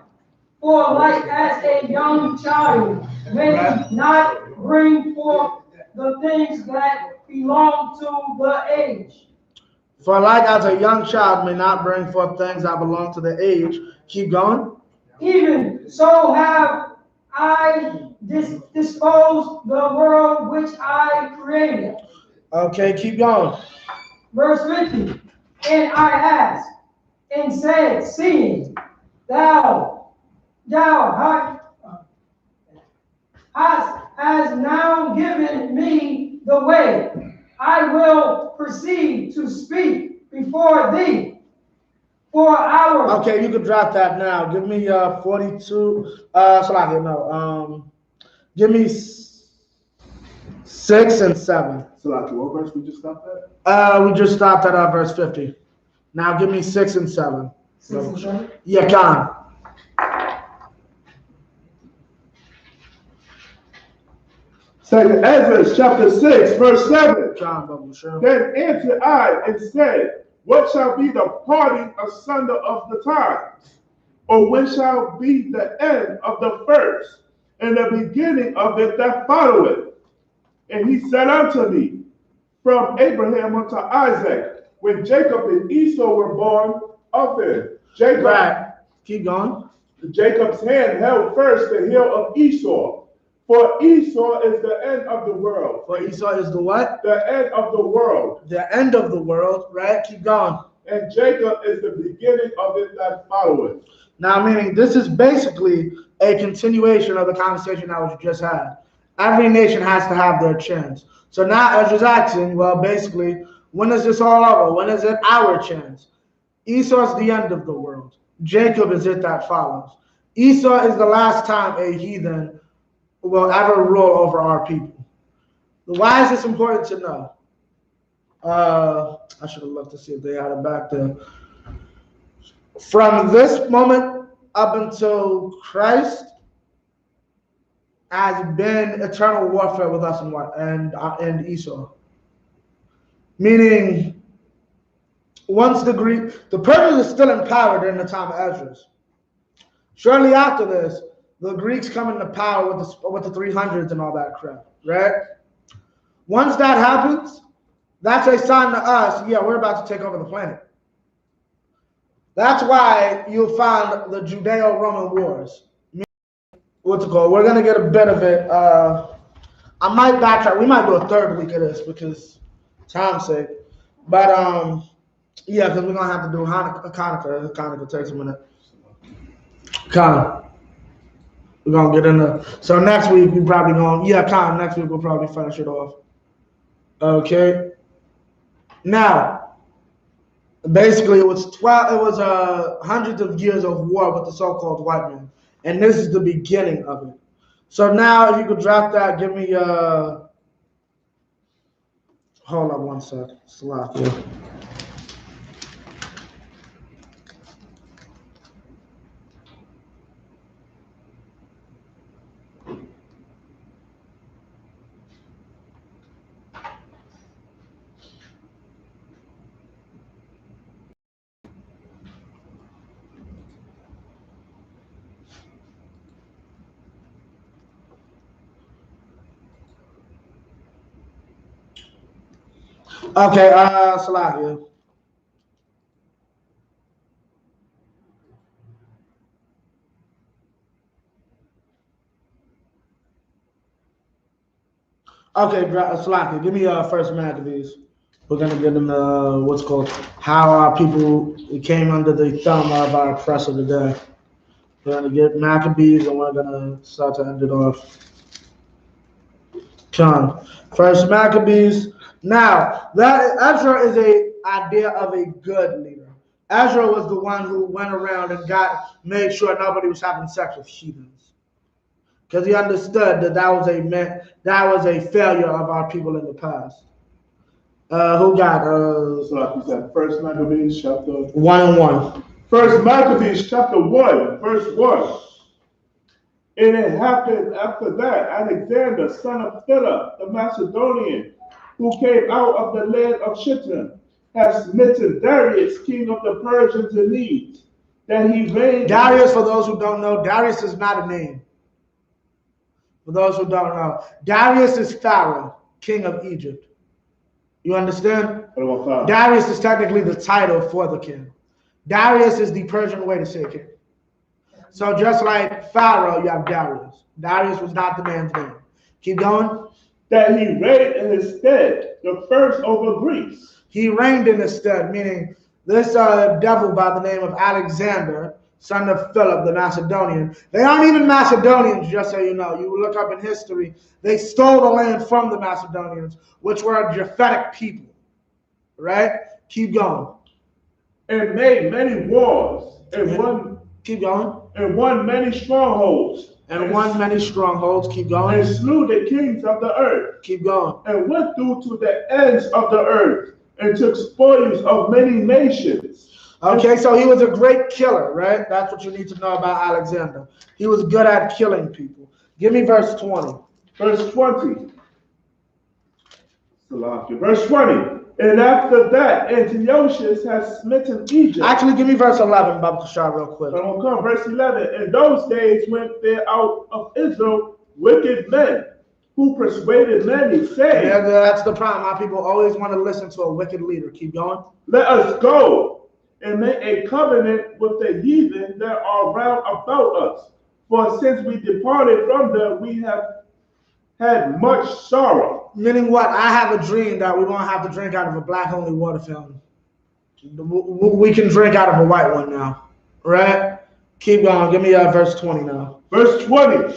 For like as a young child may not bring forth the things that belong to the age. For like as a young child may not bring forth things that belong to the age. Keep going. Even so have I disposed the world which I created. Okay, keep going. Verse 50. And I asked and said, seeing thou has now given me the way, I will proceed to speak before thee for hours. Okay, you can drop that now. Give me 42. Give me 6 and 7. Salaki, what verse we just stopped at? We just stopped at verse 50. Now give me 6 and 7. 6 and 7? Yeah, Khan. Second Ezra chapter 6, verse 7. Khan, sure. Then answered I and said, what shall be the parting asunder of the times? Or when shall be the end of the first, and the beginning of it that followeth? And he said unto me, from Abraham unto Isaac, when Jacob and Esau were born of him. Jacob, right. Keep going. Jacob's hand held first the heel of Esau. For Esau is the end of the world. For Esau is the what? The end of the world. The end of the world, right? Keep going. And Jacob is the beginning of it that followeth. Now, meaning this is basically a continuation of the conversation that was just had. Every nation has to have their chance. So now Ezra's asking, well, basically, when is this all over? When is it our chance? Esau is the end of the world. Jacob is it that follows. Esau is the last time a heathen will ever rule over our people. Why is this important to know? I should have looked to see if they had it back there. From this moment up until Christ has been eternal warfare with us and Esau. Meaning, once the Persians are still in power during the time of Ezra. Shortly after this, the Greeks come into power with the 300s and all that crap, right? Once that happens, that's a sign to us, yeah, we're about to take over the planet. That's why you'll find the Judeo-Roman Wars. What's it called? We're going to get a bit of it. I might backtrack. We might do a third week of this because time's sake. But, yeah, because we're going to have to do Hanukkah. Hanukkah takes a minute. We're going to get in there. So next week, we probably going to, next week we'll probably finish it off. Okay. Now, basically, it was hundreds of years of war with the so-called white man. And this is the beginning of it. So now, if you could drop that, give me, hold on one sec. Slap you. Okay, Salakia. Okay, Salakia, give me first Maccabees. We're gonna get them what's called how our people came under the thumb of our oppressor today. We're gonna get Maccabees and we're gonna start to end it off. John, first Maccabees. Now that Ezra is a idea of a good leader. Ezra was the one who went around and made sure nobody was having sex with heathens, because he understood that was a failure of our people in the past. Who got So like you said, First Maccabees chapter 1:1. First Maccabees chapter 1, verse 1. And it happened after that, Alexander, son of Philip, the Macedonian, who came out of the land of Shittim, has smitten Darius, king of the Persians in Medes, that he reigned. Darius, for those who don't know, Darius is not a name. For those who don't know, Darius is Pharaoh, king of Egypt. You understand? Darius is technically the title for the king. Darius is the Persian way to say king. So just like Pharaoh, you have Darius. Darius was not the man's name. Keep going. That he reigned in his stead, the first over Greece. He reigned in his stead, meaning this devil by the name of Alexander, son of Philip the Macedonian. They aren't even Macedonians, just so you know. You look up in history, they stole the land from the Macedonians, which were a Japhetic people. Right? Keep going. And made many wars, and won. Keep going. And won many strongholds. And won many strongholds. Keep going. And slew the kings of the earth. Keep going. And went through to the ends of the earth, and took spoils of many nations. Okay, so he was a great killer, right? That's what you need to know about Alexander. He was good at killing people. Give me verse 20. Verse 20. Verse 20. And after that, Antiochus has smitten Egypt. Actually, give me verse 11, Baba Kashar, real quick. I'm going to come. Verse 11. In those days went there out of Israel wicked men, who persuaded many, saying, Yeah, that's the problem. Our people always want to listen to a wicked leader. Keep going. Let us go and make a covenant with the heathen that are round about us. For since we departed from them, we have had much sorrow. Meaning what? I have a dream that we won't have to drink out of a black only water fountain. We can drink out of a white one now. Right? Keep going. Give me verse 20 now. Verse 20.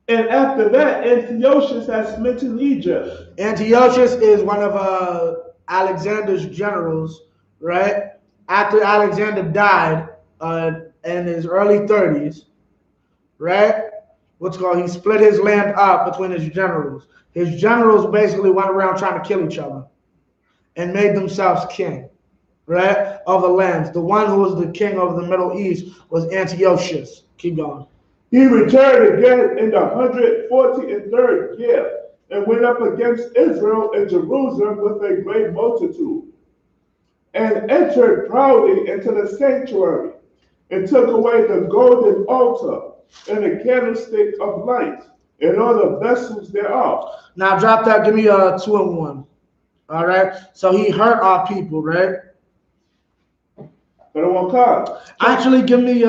And after that, Antiochus has smitten Egypt. Antiochus is one of Alexander's generals, right? After Alexander died in his early 30s, right? He split his land up between his generals. His generals basically went around trying to kill each other and made themselves king, right, of the lands. The one who was the king of the Middle East was Antiochus. Keep going. He returned again in the 143rd year and went up against Israel and Jerusalem with a great multitude, and entered proudly into the sanctuary, and took away the golden altar and the candlestick of light and all the vessels thereof. Now drop that. Give me 2 and 1. All right. So he hurt our people, right? But it won't come. Actually, give me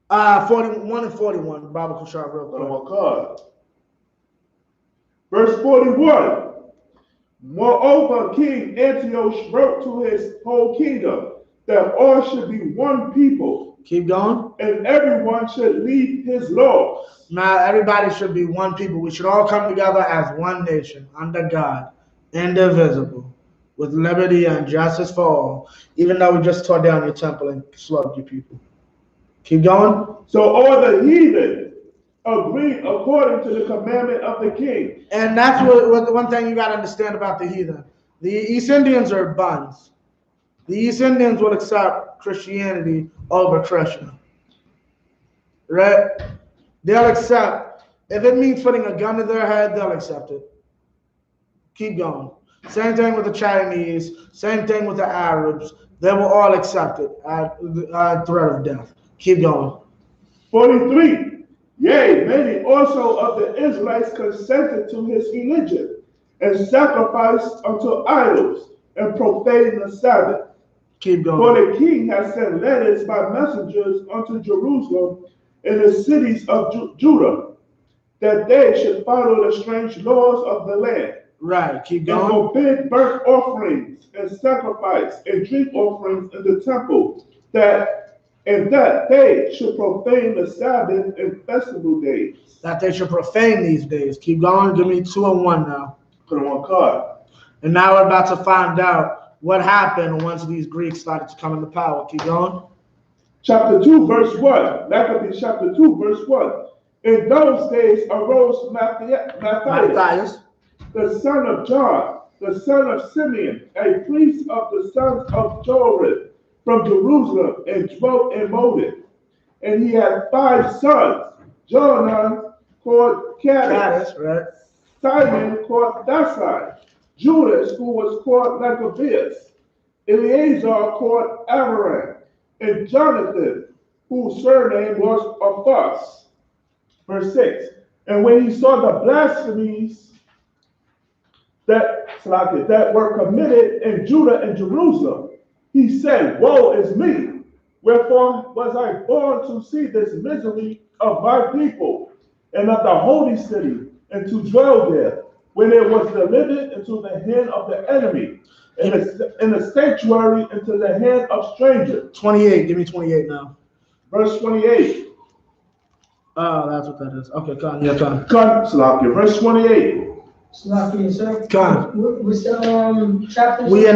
41 and 41. Baba Kushar, real But it quick. won't come. Verse 41. Moreover, King Antiochus wrote to his whole kingdom that all should be one people. Keep going. And everyone should leave his laws. Now, everybody should be one people. We should all come together as one nation, under God, indivisible, with liberty and justice for all, even though we just tore down your temple and slaughtered your people. Keep going. So all the heathen agreed according to the commandment of the king. And that's what one thing you got to understand about the heathen. The East Indians are buns. The East Indians will accept Christianity over Krishna. Right? They'll accept. If it means putting a gun to their head, they'll accept it. Keep going. Same thing with the Chinese. Same thing with the Arabs. They will all accept it at threat of death. Keep going. 43. Yea, many also of the Israelites consented to his religion, and sacrificed unto idols, and profaned the Sabbath. Keep For going. the king has sent letters by messengers unto Jerusalem and the cities of Judah, that they should follow the strange laws of the land, Right. Keep and going. forbid burnt offerings and sacrifice and drink offerings in the temple, that they should profane the Sabbath and festival days. That they should profane these days. Keep going. Give me 2 and 1 now. Put them on card. And now we're about to find out what happened once these Greeks started to come into power. Keep going. Chapter 2, verse 1. Maccabees chapter 2, verse 1. In those days arose Matthias, the son of John, the son of Simeon, a priest of the sons of Joram, from Jerusalem, and dwelt in Moab. And he had 5 sons: Johanan, called Caddis, Right. Simon, called Dasai, Judas, who was called Maccabeus, Eleazar, called Amaran, and Jonathan, whose surname was Aphos. Verse 6. And when he saw the blasphemies that were committed in Judah and Jerusalem, he said, Woe is me! Wherefore was I born to see this misery of my people and of the holy city, and to dwell there, when it was delivered into the hand of the enemy, and in the sanctuary into the hand of strangers. 28. Give me 28 now. Verse 28. Oh, that's what that is. Okay, come. Yeah, come. Salakia. Verse 28. Salakia, sir. Come. What's the chapter? We in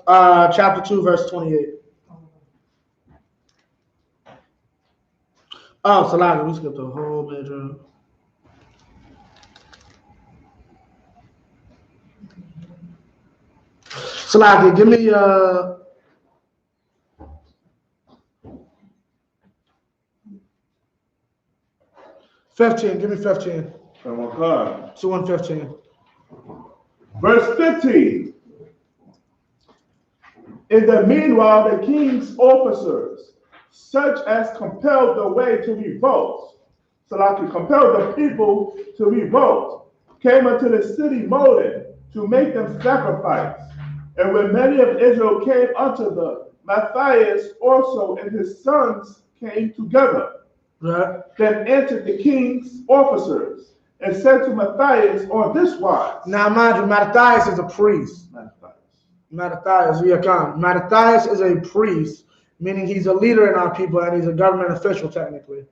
chapter 2, verse 28. Oh, Salakia, we skipped a whole major. Salakia, give me 15. Give me 15. Come on, God. 2 and 15. Verse 15. In the meanwhile, the king's officers, such as compelled the way to revolt, compelled the people to revolt, came unto the city Moab to make them sacrifice. And when many of Israel came unto them, Matthias also and his sons came together. Right. Then answered the king's officers and said to Matthias on this wise. Now, mind you, Matthias is a priest. Matthias, Matthias is a priest, meaning he's a leader in our people and he's a government official technically.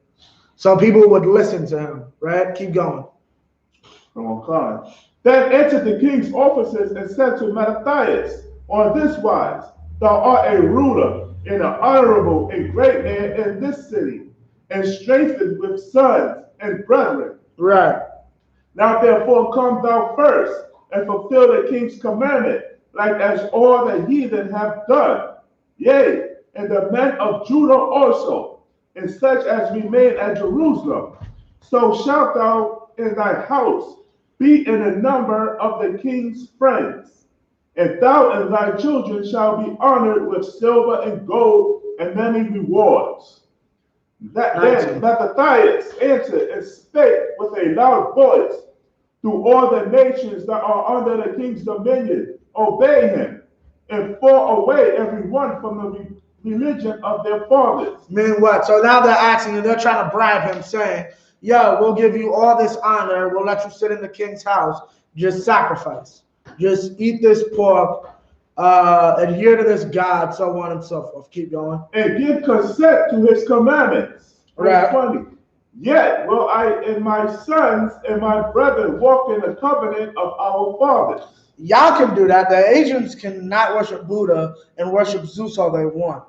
So people would listen to him, right? Keep going. Then answered the king's officers and said to Matthias on this wise, Thou art a ruler and an honorable and great man in this city, and strengthened with sons and brethren. Right. Now therefore come thou first and fulfill the king's commandment, like as all the heathen have done, yea, and the men of Judah also, and such as remain at Jerusalem. So shalt thou in thy house be in the number of the king's friends, and thou and thy children shall be honored with silver and gold and many rewards. Then Matthias answered and spake with a loud voice through all the nations that are under the king's dominion, obey him, and fall away every one from the religion of their fathers. Meaning what? So now they're asking and they're trying to bribe him, saying, yo, we'll give you all this honor, we'll let you sit in the king's house, just sacrifice. Just eat this pork, adhere to this God, so on and so forth. Keep going. And give consent to his commandments. Right. 20. Yet will I and my sons and my brethren walk in the covenant of our fathers. Y'all can do that. The Asians cannot worship Buddha and worship Zeus all they want.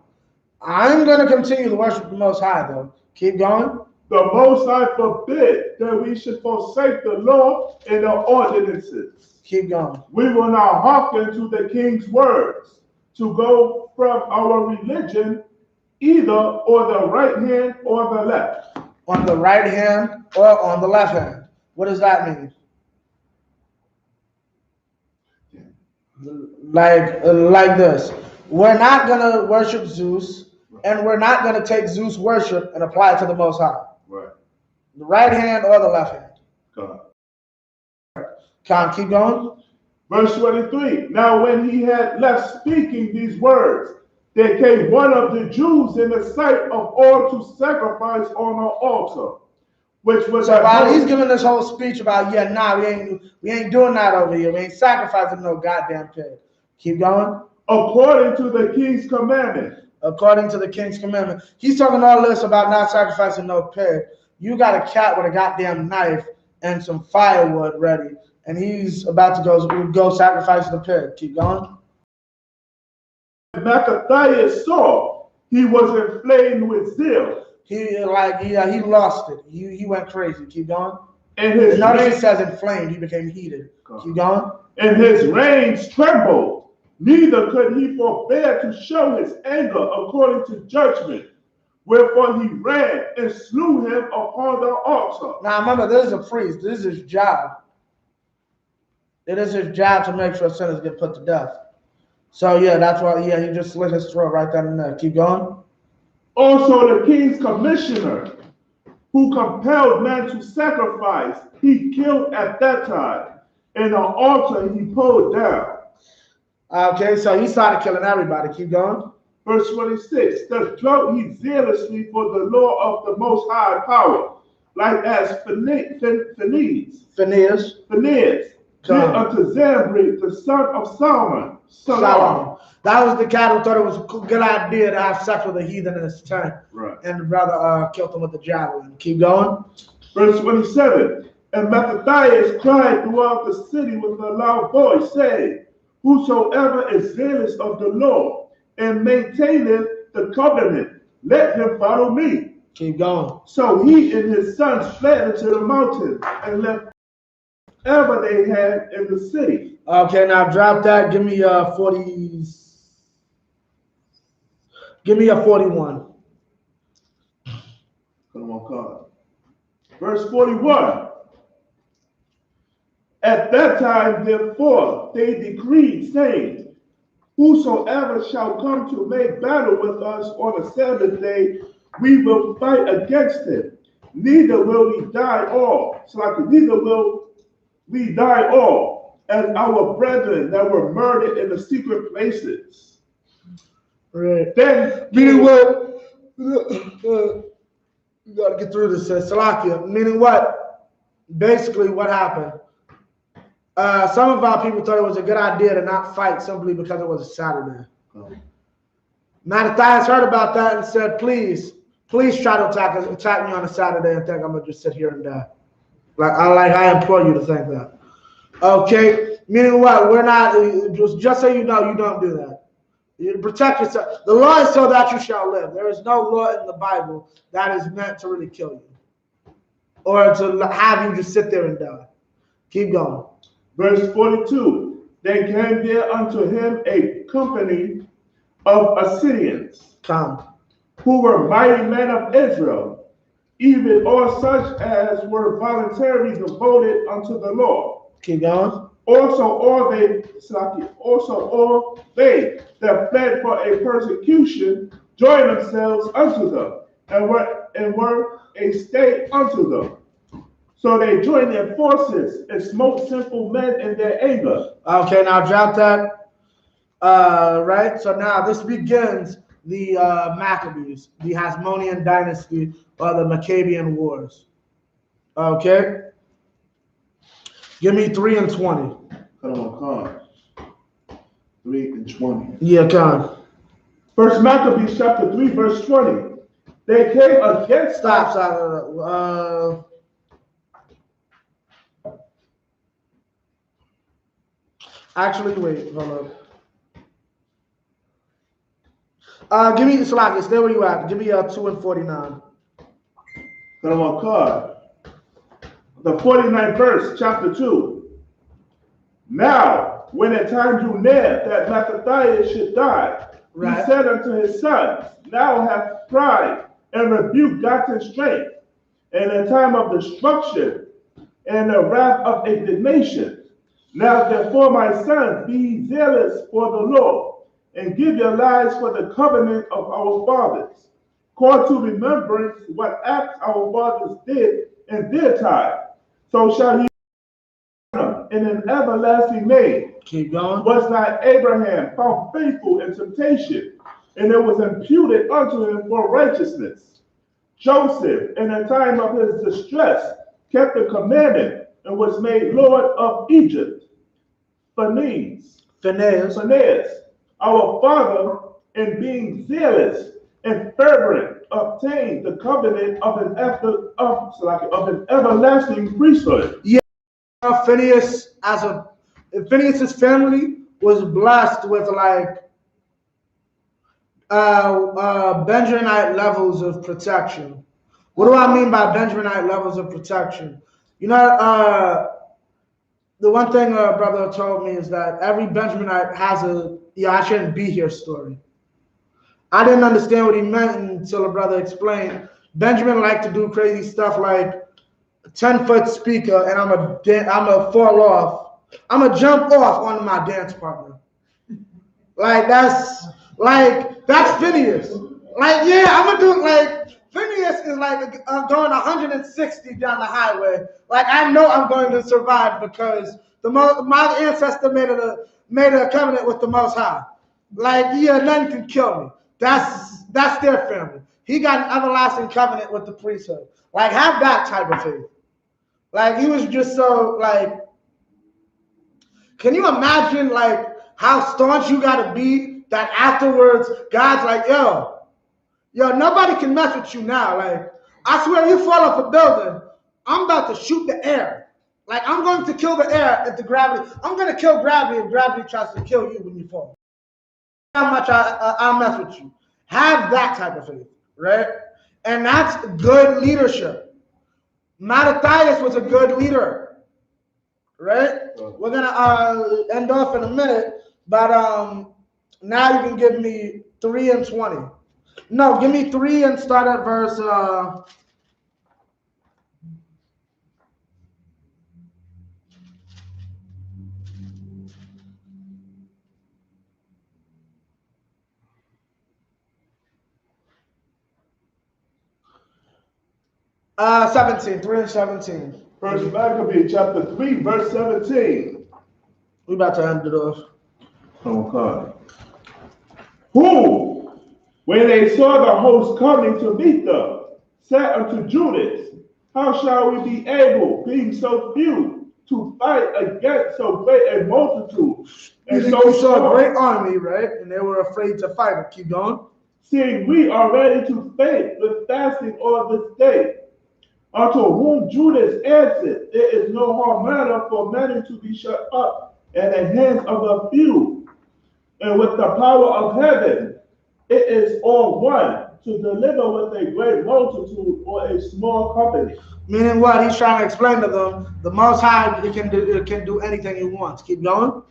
I'm going to continue to worship the Most High, though. Keep going. The Most High forbid that we should forsake the law and the ordinances. Keep going. We will not hearken to the king's words, to go from our religion either or the right hand or the left. On the right hand or on the left hand. What does that mean? Like this. We're not going to worship Zeus And we're not going to take Zeus worship and apply it to the Most High. Right. The right hand or the left hand. God. Keep going. Verse 23. Now when he had left speaking these words, there came one of the Jews in the sight of all to sacrifice on an altar, which was so while he's giving this whole speech about, we ain't doing that over here. We ain't sacrificing no goddamn pig. Keep going. According to the king's commandment. According to the king's commandment. He's talking all this about not sacrificing no pig. You got a cat with a goddamn knife and some firewood ready, and he's about to go sacrifice the pig. Keep going. Mattathias saw he was inflamed with zeal. He lost it. He went crazy. Keep going. And his notice he says inflamed. He became heated. Keep going. And his reins trembled. Neither could he forbear to show his anger according to judgment. Wherefore he ran and slew him upon the altar. Now remember, this is a priest. This is his job. It is his job to make sure sinners get put to death. So yeah, that's why he just slit his throat right then and there. Keep going. Also the king's commissioner, who compelled man to sacrifice, he killed at that time, and the altar he pulled down. Okay, so he started killing everybody. Keep going. Verse 26, thus dwelt he zealously for the law of the Most High power, like as Phineas did unto Zambri, the son of Solomon. Shalom. That was the guy who thought it was a good idea to have sex with a heathen in his tent. Right. And the brother killed him with the javelin. Keep going. Verse 27, and Mattathias cried throughout the city with a loud voice, saying, whosoever is zealous of the Lord and maintaineth the covenant, let him follow me. Keep going. So he and his sons fled into the mountains and left whatever they had in the city. Okay, now drop that. Give me a 40. Give me a 41. Come on, God. Verse 41. At that time, therefore, they decreed, saying, whosoever shall come to make battle with us on the Sabbath day, we will fight against him. Neither will we die all. Neither will we die all, as our brethren that were murdered in the secret places. Right. Then meaning what? You gotta get through this, Salakia. Meaning what? Basically, what happened? Some of our people thought it was a good idea to not fight simply because it was a Saturday. Mattathias heard about that and said, please try to attack me on a Saturday and think I'm gonna just sit here and die. I implore you to think that. Okay, meaning what? We're not, just so you know, you don't do that. You protect yourself. The law is so that you shall live. There is no law in the Bible that is meant to really kill you or to have you just sit there and die. Keep going. Verse 42, there came there unto him a company of Assyrians, who were mighty men of Israel, even all such as were voluntarily devoted unto the Lord. Keep going. Also all they that fled for a persecution joined themselves unto them, and were a stay unto them. So they joined their forces and smote sinful men in their anger. Okay, now drop that. Right, so now this begins the Maccabees, the Hasmonean dynasty, or the Maccabean Wars. Okay? Give me 3 and 20. Come on, Con. 3 and 20. Yeah, Con. First Maccabees chapter 3, verse 20. They came against Stop. Actually, wait, hold up. Give me the Slack. Stay where you at. Give me 2 and 49. Come on, Con. The 49th verse, chapter 2. Now, when the time drew near that Mattathias should die, he said unto his sons, now hath pride and rebuke gotten strength, and a time of destruction and a wrath of indignation. Now therefore, my sons, be zealous for the Lord, and give your lives for the covenant of our fathers. Call to remembrance what acts our fathers did in their time. So shall he in an everlasting name. Keep going. Was not Abraham found faithful in temptation, and it was imputed unto him for righteousness? Joseph, in the time of his distress, kept the commandment and was made Lord of Egypt. Phineas, our father, in being zealous and fervent, obtained the covenant of an everlasting priesthood. Yeah, Phineas's family was blessed with like Benjaminite levels of protection. What do I mean by Benjaminite levels of protection? You know, the one thing a brother told me is that every Benjaminite has a I shouldn't be here story. I didn't understand what he meant until a brother explained. Benjamin liked to do crazy stuff like a 10-foot speaker, and I'm a fall off. I'm a jump off onto my dance partner. That's Phineas. Like, yeah, I'm gonna do like Phineas is like going 160 down the highway. Like, I know I'm going to survive because my ancestor made a covenant with the Most High. Like, yeah, nothing can kill me. That's their family. He got an everlasting covenant with the priesthood. Like, have that type of faith. Like, he was just so like. Can you imagine like how staunch you gotta be that afterwards God's like, yo, nobody can mess with you now. Like, I swear you fall off a building, I'm about to shoot the air. Like, I'm going to kill the air if the gravity. I'm going to kill gravity if gravity tries to kill you when you fall. How much I'll mess with you. Have that type of faith, right? And that's good leadership. Mattathias was a good leader, right? We're going to end off in a minute, but now you can give me 3 and 20. No, give me 3 and start at verse 17, 3 and 17. First Maccabees chapter 3, verse 17. We about to end it off. Okay. Who, when they saw the host coming to meet them, said unto Judas, how shall we be able, being so few, to fight against so great a multitude? And so saw a great army, right? And they were afraid to fight it. Keep going. Seeing we are ready to faint with fasting all this day. Unto whom Judas answered, there is no hard matter for many to be shut up in the hands of a few. And with the power of heaven, it is all one to deliver with a great multitude or a small company. Meaning what? He's trying to explain to them, the Most High can do anything he wants. Keep going.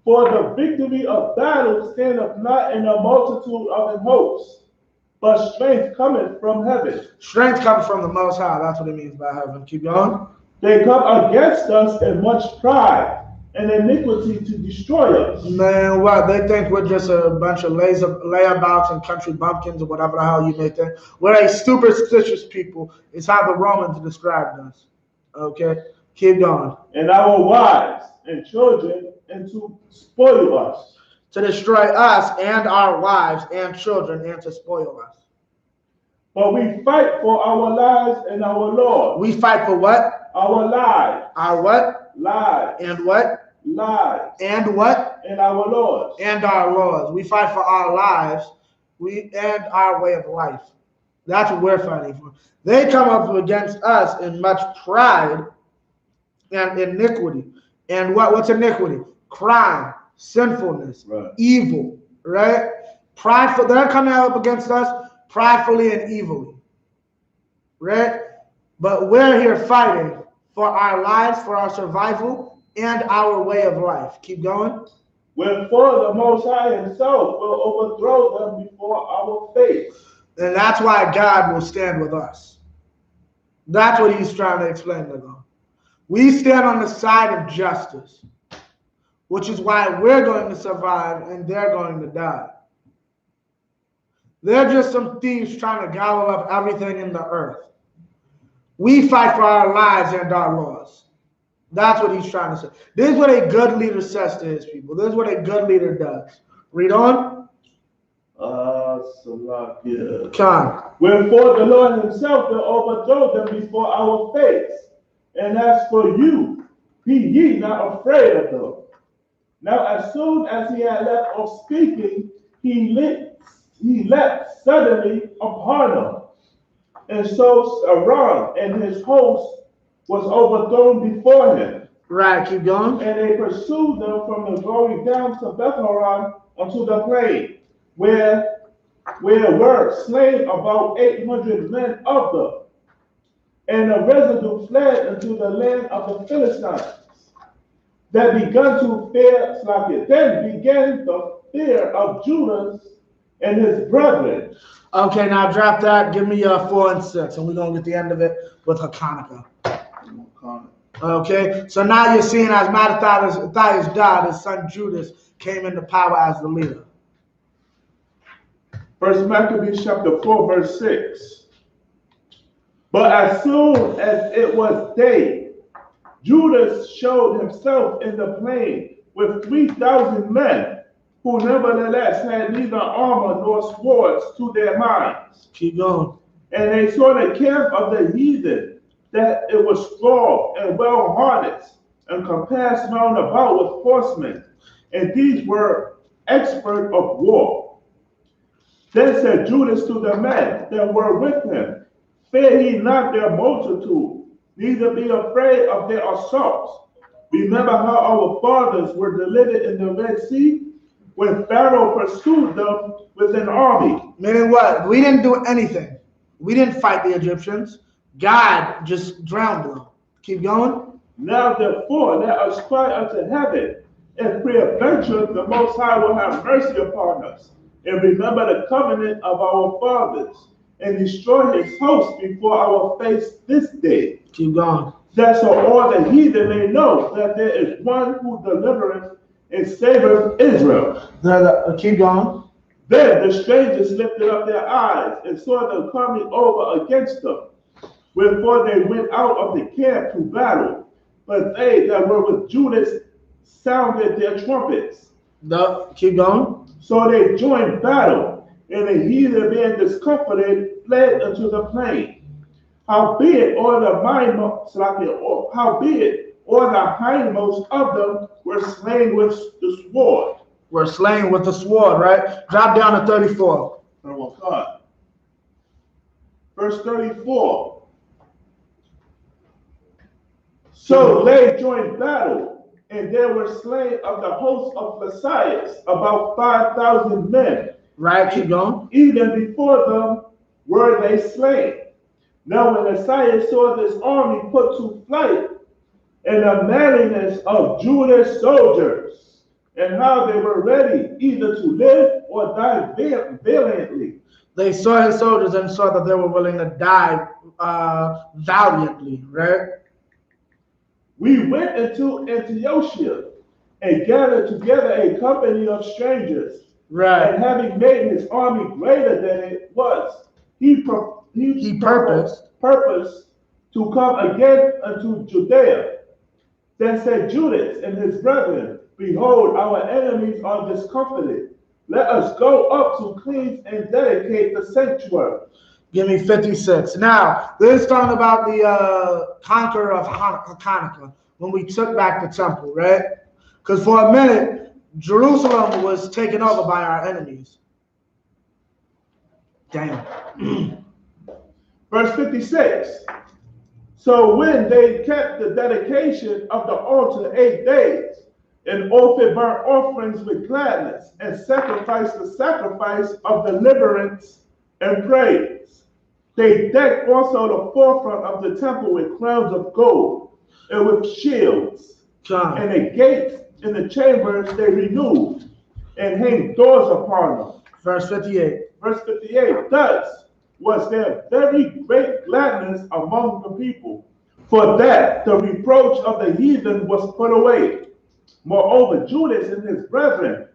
For the victory of battle standeth not in a multitude of hosts, but strength cometh from heaven. Strength comes from the Most High. That's what it means by heaven. Keep going. They come against us in much pride and iniquity to destroy us. Man, what? They think we're just a bunch of layabouts and country bumpkins or whatever the hell you may think. We're a superstitious people. It's how the Romans described us. Okay? Keep going. And our wives and children, and to spoil us. To destroy us and our wives and children and to spoil us. But we fight for our lives and our Lord. We fight for what? Our lives. Our what? Lives. And what? Lives. And what? And our Lords. And our Lords. We fight for our lives and our way of life. That's what we're fighting for. They come up against us in much pride and iniquity. And what's iniquity? Crime, sinfulness, right. Evil, right? Prideful. They're coming up against us pridefully and evilly, right? But we're here fighting for our lives, for our survival, and our way of life. Keep going. Wherefore the Most High himself will overthrow them before our face. And that's why God will stand with us. That's what he's trying to explain to them. We stand on the side of justice. which is why we're going to survive and they're going to die. They're just some thieves trying to gobble up everything in the earth. We fight for our lives and our laws. That's what he's trying to say. This is what a good leader says to his people. This is what a good leader does. Read on. Salakia. Come. Wherefore the Lord himself will overthrow them before our face. And as for you, be ye not afraid of them. Now as soon as he had left off speaking, he leapt suddenly upon them. And so Saran and his host was overthrown before him. Right, keep going. And they pursued them from the going down to Bethhoron unto the plain, where were slain about 800 men of them. And the residue fled into the land of the Philistines. That began to fear, then began the fear of Judah and his brethren. Okay, now drop that. Give me 4 and 6, and we're going to get the end of it with Hanukkah. Okay, so now you're seeing as Matthias died, his son Judas came into power as the leader. First Maccabees chapter 4, verse 6. But as soon as it was day, Judas showed himself in the plain with 3,000 men, who nevertheless had neither armor nor swords to their minds. Keep going. And they saw the camp of the heathen, that it was strong and well harnessed, and compassed round about with horsemen, and these were expert of war. Then said Judas to the men that were with him, fear ye not their multitude, neither be afraid of their assaults. Remember how our fathers were delivered in the Red Sea, when Pharaoh pursued them with an army. Meaning what? We didn't do anything. We didn't fight the Egyptians. God just drowned them. Keep going. Now therefore let us cry unto heaven, and peradventure the Most High will have mercy upon us, and remember the covenant of our fathers, and destroy his host before our face this day. Keep going. That so all the heathen may know that there is one who delivereth and saveth Israel. Keep going. Then the strangers lifted up their eyes and saw them coming over against them. Wherefore they went out of the camp to battle, but they that were with Judas sounded their trumpets. Keep going. So they joined battle, and the heathen being discomfited fled into the plain. Howbeit all the hindmost of them were slain with the sword. We're slain with the sword, right? Drop down to 34. Verse 34. So they joined battle, and there were slain of the host of Messiah about 5,000 men. Right, keep going. Even before them were they slain. Now when Messiah saw this army put to flight, and the manliness of Judah's soldiers, and how they were ready either to live or die valiantly. They saw his soldiers and saw that they were willing to die valiantly, right? We went into Antiochia and gathered together a company of strangers. Right. And having made his army greater than it was, he purposed to come again unto Judea. Then said Judas and his brethren, behold, our enemies are discomfited. Let us go up to cleanse and dedicate the sanctuary. Give me 56. Now, this is talking about the conqueror of Hanukkah, when we took back the temple, right? Because for a minute, Jerusalem was taken over by our enemies. Damn. Verse 56. So when they kept the dedication of the altar 8 days, and offered burnt offerings with gladness, and sacrificed the sacrifice of deliverance and praise, they decked also the forefront of the temple with crowns of gold, and with shields, and the gates in the chambers they renewed, and hanged doors upon them. Verse 58. Verse 58. Thus was there very great gladness among the people, for that the reproach of the heathen was put away. Moreover, Judas and his brethren,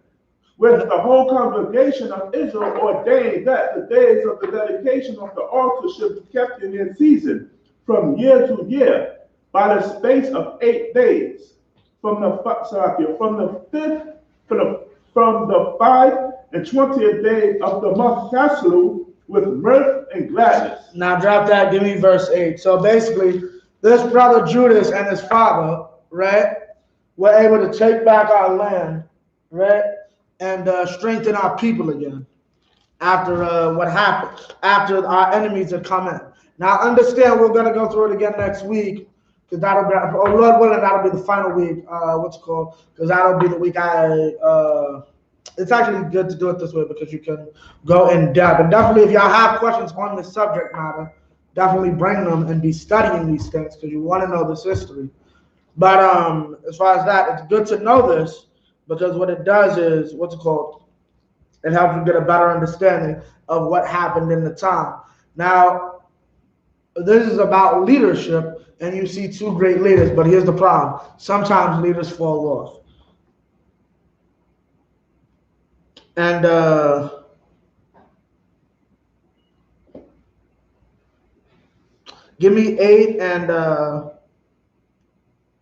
with the whole congregation of Israel, ordained that the days of the dedication of the altar should be kept in their season, from year to year, by the space of 8 days, from the 25th day of the month Caslu, with mirth and gladness. Now drop that, give me verse 8. So basically, this brother Judas and his father, right, were able to take back our land, right, and strengthen our people again after what happened, after our enemies had come in. Now understand, we're going to go through it again next week, because that'll be, oh, Lord willing, that'll be the final week, because that'll be the week it's actually good to do it this way because you can go in depth. And definitely, if y'all have questions on this subject matter, definitely bring them and be studying these things because you want to know this history. But as far as that, it's good to know this because what it does is, it helps you get a better understanding of what happened in the time. Now, this is about leadership, and you see 2 great leaders, but here's the problem. Sometimes leaders fall off. And give me 8 and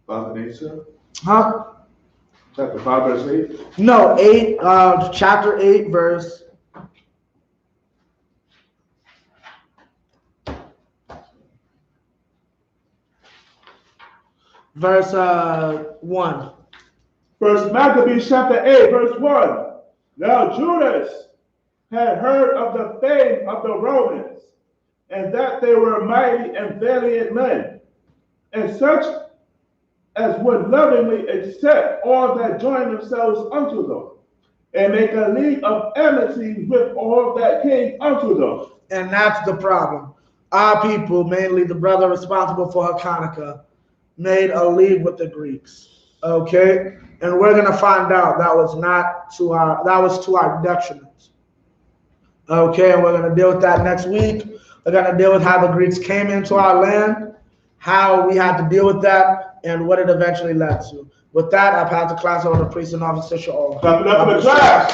5 and 8, sir? huh? Chapter 5, verse 8? No, 8, chapter 8, verse 1. First Maccabees chapter 8, verse 1. Now Judas had heard of the fame of the Romans, and that they were mighty and valiant men, and such as would lovingly accept all that join themselves unto them, and make a league of amity with all that came unto them. And that's the problem. Our people, mainly the brother responsible for Hanukkah, made a league with the Greeks. Okay? And we're gonna find out that was to our detriment. Okay, and we're gonna deal with that next week. We're gonna deal with how the Greeks came into our land, how we had to deal with that, and what it eventually led to. With that, I pass the class over to priest and officer Shaul. Clap it up for the class.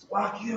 Fuck you.